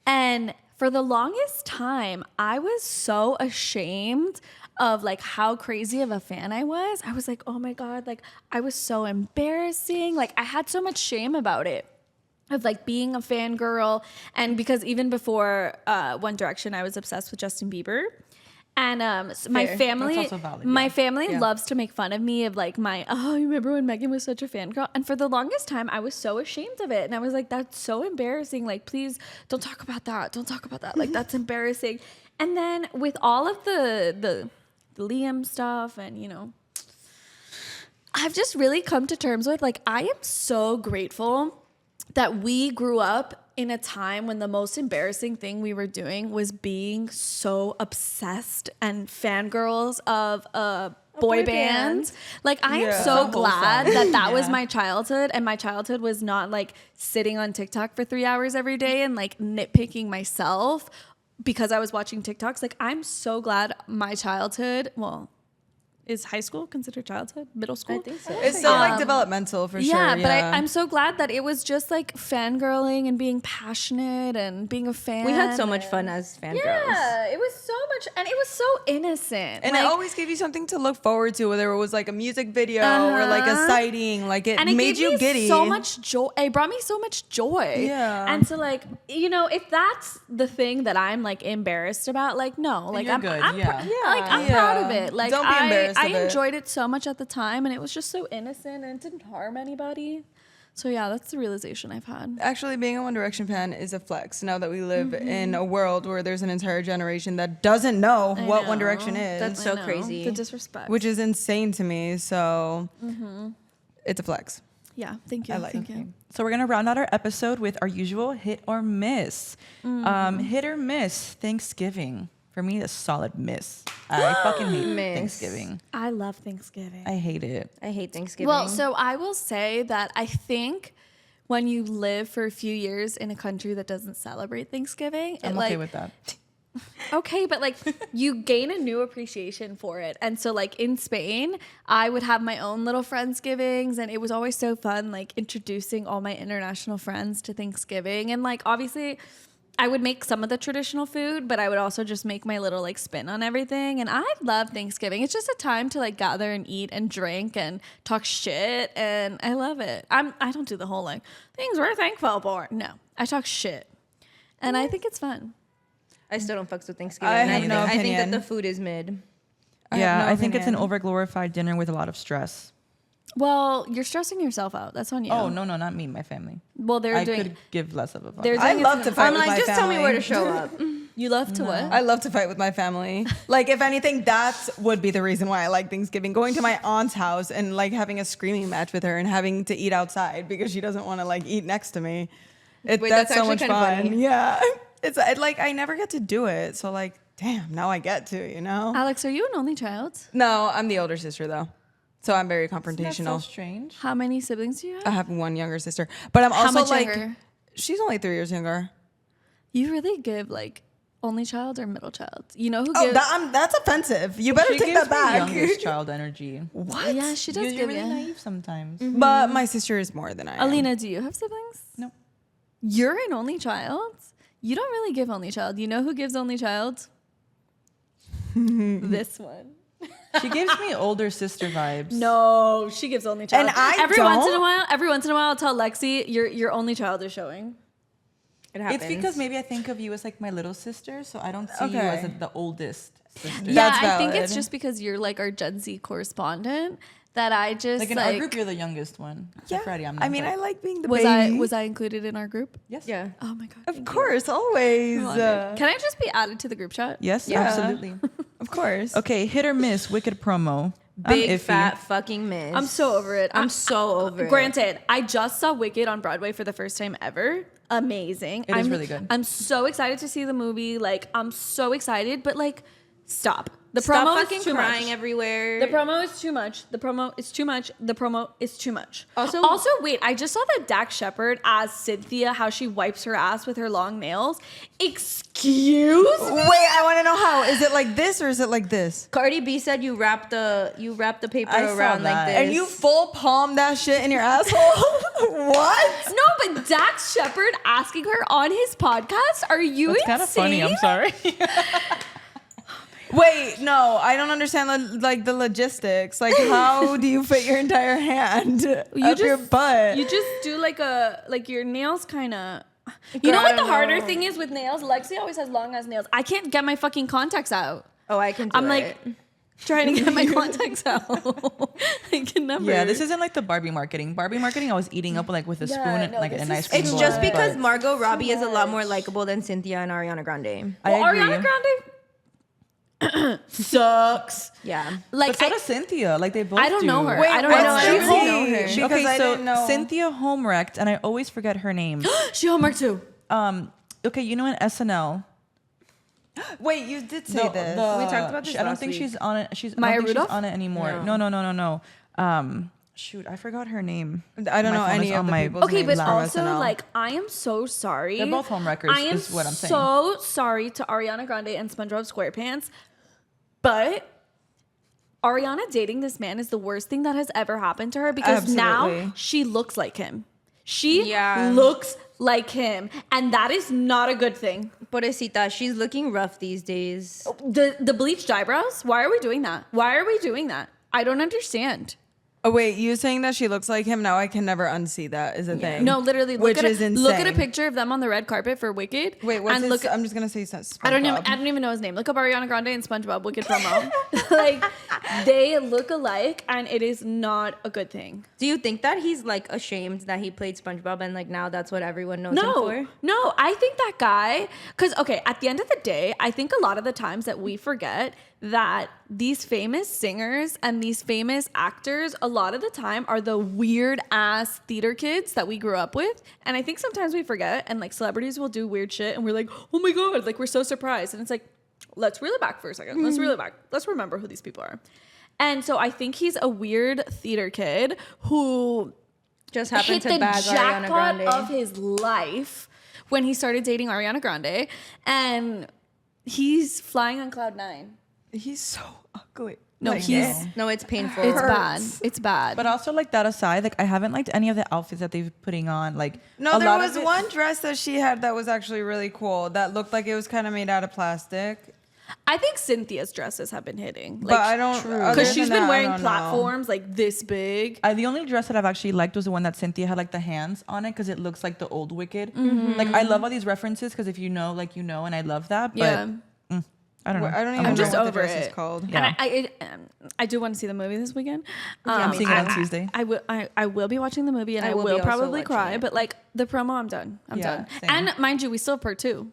And for the longest time, I was so ashamed of like how crazy of a fan I was. I was like, oh my God, like I was so embarrassing. Like I had so much shame about it. Of like being a fangirl. And because even before One Direction, I was obsessed with Justin Bieber. And so my family, That's also valid, my yeah. family loves to make fun of me of like you remember when Megan was such a fangirl? And for the longest time, I was so ashamed of it. And I was like, that's so embarrassing. Like, please don't talk about that. Don't talk about that. Like, that's embarrassing. And then with all of the Liam stuff and, you know, I've just really come to terms with like, I am so grateful that we grew up in a time when the most embarrassing thing we were doing was being so obsessed and fangirls of a boy band. Like I am so glad that was my childhood, and my childhood was not like sitting on TikTok for 3 hours every day and like nitpicking myself because I was watching TikToks. Like I'm so glad my childhood, well, is high school considered childhood? Middle school? I think so. It's still like developmental for sure. Yeah, but I'm so glad that it was just like fangirling and being passionate and being a fan. We had so much fun as fangirls. Yeah, it was so much, and it was so innocent. And like, it always gave you something to look forward to, whether it was like a music video or like a sighting. Like it and it made gave you me giddy. so much joy. It brought me so much joy. Yeah. And so like, you know, if that's the thing that I'm like embarrassed about, like no, like you're I'm, good, I'm yeah. like I'm Yeah. proud of it. Like Don't be embarrassed I of it. enjoyed it so much at the time, and it was just so innocent and it didn't harm anybody. So yeah, that's the realization I've had. Actually, being a One Direction fan is a flex now that we live in a world where there's an entire generation that doesn't know what One Direction is, That's so crazy. The disrespect. which is insane to me. So it's a flex. Yeah, thank you. I like thank it. you. So we're gonna round out our episode with our usual hit or miss. Hit or miss Thanksgiving. For me, a solid miss. I fucking hate Miss. Thanksgiving. I love Thanksgiving. I hate it. I hate Thanksgiving. Well, so I will say that I think when you live for a few years in a country that doesn't celebrate Thanksgiving, I'm it, okay like, with that. okay, but like you gain a new appreciation for it. And so like in Spain, I would have my own little Friendsgivings, and it was always so fun like introducing all my international friends to Thanksgiving. And like obviously I would make some of the traditional food, but I would also just make my little like spin on everything. And I love Thanksgiving. It's just a time to like gather and eat and drink and talk shit, and I love it. I don't do the whole like things we're thankful for. No, I talk shit, and I think it's fun. I still don't fucks with Thanksgiving. I have no I think that opinion. the food is mid. Yeah, no I think it's an opinion. overglorified dinner with a lot of stress. Well, you're stressing yourself out. That's on you. Oh no, not me, my family. Well, they're I doing. could give less of a fuck. They're doing I it love to fight I'm with like, my just tell me family. where to show up. You love to what? I love to fight with my family. Like, if anything, that would be the reason why I like Thanksgiving. Going to my aunt's house and like having a screaming match with her and having to eat outside because she doesn't want to like eat next to me. Wait, That's that's so actually much kinda fun. funny. Yeah, it's like I never get to do it. So like, damn, now I get to. You know? Alex, are you an only child? No, I'm the older sister though, so I'm very Isn't that confrontational. so strange? How many siblings do you have? I have one younger sister, but I'm How also much like, younger? she's only 3 years younger. You really give like only child or middle child? You know who Oh, gives? that's offensive. You better She take gives that back. me youngest child energy. What? Yeah, she does You're give really you. naive sometimes. But my sister is more than I am. Alina, do you have siblings? No. You're an only child? You don't really give only child. You know who gives only child? This one. She gives me older sister vibes. No, she gives only child. And I every once in a don't? while, I'll tell Lexi your only child is showing. It happens. It's because maybe I think of you as like my little sister, so I don't see you Okay. as the oldest sister. Yeah, That's I think it's valid. just because you're like our Gen Z correspondent that I just Like in our group, you're the youngest one. Yeah. Freddie, I'm I mean, not. I like being the was baby. I included in our group? Yes. Yeah. Oh my god. Of course, always. Can I just be added to the group chat? Yes, Yeah. absolutely. Of course. Okay, hit or miss, wicked promo. I'm Big iffy. fat fucking miss. I'm so over it. I'm so over it. Granted, I just saw Wicked on Broadway for the first time ever. Amazing. It is I'm really good. I'm so excited to see the movie. Like, I'm so excited, but like, stop. The Stop promo fucking is too crying much. everywhere. The promo is too much. The promo is too much. The promo is too much. Also- wait, I just saw that Dax Shepard as Cynthia, how she wipes her ass with her long nails. Excuse me? Wait, I want to know how. Is it like this or is it like this? Cardi B said you wrap the paper I saw around like that. this. And you full palm that shit in your asshole? What? No, but Dax Shepard asking her on his podcast? Are you It's insane? kind of funny. I'm sorry. Wait, no, I don't understand the logistics. Like, how do you fit your entire hand up your butt? You just do like your nails kind of. You know I what the don't harder know. thing is with nails? Lexi always has long ass nails. I can't get my fucking contacts out. Oh, I can do I'm it. like trying to get my contacts out. I can never. Yeah, this isn't like the Barbie marketing. Barbie marketing, I was eating up like with a Yeah, spoon and no, like this an is ice cream. It's bowl, just because but Margot Robbie is a lot more likable than Cynthia and Ariana Grande. I Well, agree. Ariana Grande sucks. Yeah. Like But so does Cynthia. Like they both. I don't know do. her. Wait, I don't what's know. I the don't really tea? know her. Because Okay, I so didn't know. Cynthia home wrecked, and I always forget her name. She homework too. Okay, you know in SNL. Wait, you did say this. We talked about this I don't last think week. she's on it. I Maya don't think Rudolph? she's on it anymore. No. Shoot, I forgot her name. I don't My know phone any is of on the my- people's Okay, names but from also SNL. like I am so sorry. They're both homewreckers, I am is what I'm saying. so sorry to Ariana Grande and SpongeBob SquarePants, but Ariana dating this man is the worst thing that has ever happened to her because now Absolutely. she looks like him. She Yeah. looks like him, and that is not a good thing. Pobrecita, she's looking rough these days. The bleached eyebrows. Why are we doing that? Why are we doing that? I don't understand. Oh wait, you saying that she looks like him? Now I can never unsee that. Is a thing. No, literally, which look at is a, insane. look at a picture of them on the red carpet for Wicked. Wait, what's and his? look at, I'm just gonna say I don't even know his name. Look up Ariana Grande and SpongeBob Wicked promo. Like they look alike, and it is not a good thing. Do you think that he's like ashamed that he played SpongeBob and like now that's what everyone knows him No, for? no. I think that guy, because okay, at the end of the day, I think a lot of the times that we forget that these famous singers and these famous actors, a lot of the time, are the weird ass theater kids that we grew up with, and I think sometimes we forget, and like celebrities will do weird shit, and we're like, oh my god, like we're so surprised, and it's like, let's reel it back for a second. Let's reel it back. Let's remember who these people are. And so I think he's a weird theater kid who Just happened hit to the bag Ariana jackpot Grande. of his life when he started dating Ariana Grande, and he's flying on cloud 9. He's so ugly. No, Like, he's No, it's painful. it's bad. It's bad. But also, like, that aside, like, I haven't liked any of the outfits that they've putting on. Like, No, a there lot was of it- one dress that she had that was actually really cool. That looked like it was kind of made out of plastic. I think Cynthia's dresses have been hitting. But I don't other because she's than been that, I wearing don't know. platforms like this big. The only dress that I've actually liked was the one that Cynthia had, like, the hands on it, because it looks like the old Wicked. Like, I love all these references, because if you know, like, you know, and I love that. But Yeah. I don't know. I don't even I'm know just what the over dress is it. called. Yeah. And I do want to see the movie this weekend. I'm seeing it on Tuesday. I will be watching the movie and I I will will be also probably watching cry. it. But like the promo, I'm done. I'm Yeah, done. same. And mind you, we still have part 2.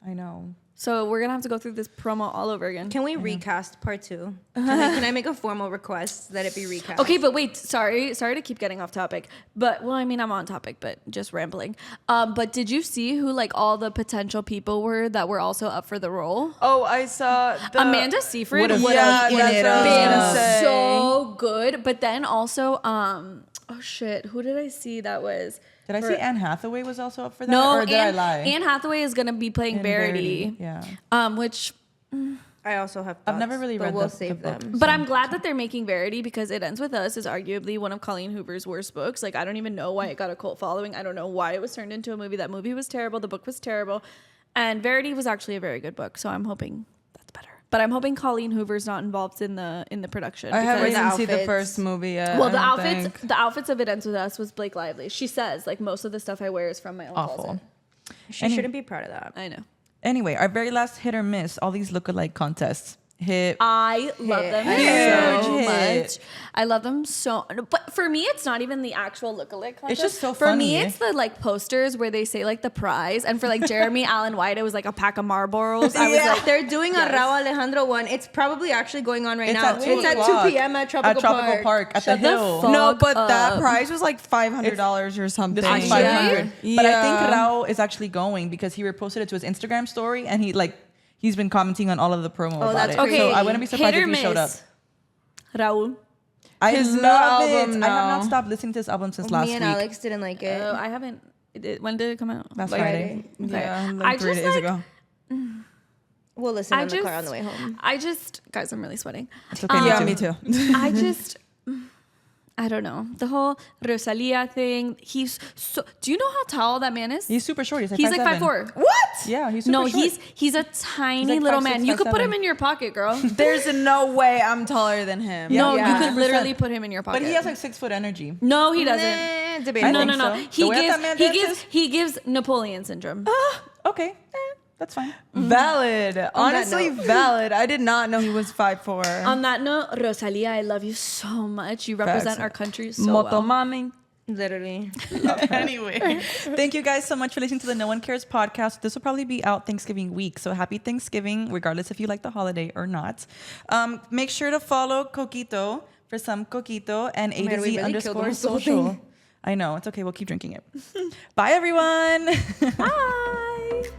I know. So we're gonna have to go through this promo all over again. Can we recast part 2? Can I make a formal request that it be recast? Okay, but wait, sorry to keep getting off topic. But well, I mean, I'm on topic, but just rambling. But did you see who like all the potential people were that were also up for the role? Oh, I saw Amanda Seyfried Would've would Yeah, have that's it what I was been gonna say. so good. But then also, oh shit, who did I see that was? Did I see Anne Hathaway was also up for that? No, or did I lie? Anne Hathaway is gonna be playing And Verity. Yeah. Which, I also have. I've never thoughts, really but read We'll the save book. them. but I'm glad that they're making Verity because It Ends With Us is arguably one of Colleen Hoover's worst books. Like I don't even know why it got a cult following. I don't know why it was turned into a movie. That movie was terrible. The book was terrible, and Verity was actually a very good book. So I'm hoping that's better. But I'm hoping Colleen Hoover's not involved in the production. I haven't because- even seen the outfits. first movie yet. Well, the I don't outfits, think. the outfits of It Ends With Us was Blake Lively. She says like most of the stuff I wear is from my own Awful. closet. She shouldn't be proud of that. I know. Anyway, our very last hit or miss, all these look-alike contests. Hit. I love them Huge so hit. much. I love them so. But for me, it's not even the actual look-alike contest. It's just so For me, funny. it's the like posters where they say like the prize, and for like Jeremy Allen White, it was like a pack of Marlboros. I was like, They're doing a Rauw Alejandro one. It's probably actually going on right It's now. at 2 It's at 2 o'clock. p.m. at Tropical Park at Shut the the Hill. fuck No, but up. that prize was like $500 or something. This one's Actually? 500. But I think Yeah. Rao is actually going because he reposted it to his Instagram story and he's been commenting on all of the promo about that's it. crazy. So I wouldn't be surprised hit if or he showed up. miss. Raul. I His new love album it. I have not now. stopped listening to this album since last Me and week. Alex didn't like it. I haven't. When did it come out? Last Like, Friday. Yeah, I like 3 just days like- ago. We'll listen I in the car just- on the way home. Guys, I'm really sweating. It's okay. Yeah, too. me too. I just, I don't know. The whole Rosalia thing. He's so. Do you know how tall that man is? He's super short. He's like He's like 5'7". 5'4". What? Yeah, he's super No, short. he's a tiny like little 5'6", man. You could put 5'7". him in your pocket, girl. There's no way I'm taller than him. No, Yeah, you could 100%. literally put him in your pocket. But he has like 6 foot energy. no, he doesn't. Nah, debatable. No. so. The way that man dances? He gives Napoleon syndrome. Okay, that's fine. Valid. Honestly, note. valid. I did not know he was 5'4". On that note, Rosalia, I love you so much. You represent our country so well. Motomami. Literally. Anyway, thank you guys so much for listening to the No One Cares podcast. This will probably be out Thanksgiving week, so happy Thanksgiving, regardless if you like the holiday or not. Make sure to follow Coquito for some Coquito and A man, to we Z really killed underscore almost the whole social. thing. I know, it's okay. We'll keep drinking it. Bye, everyone. Bye.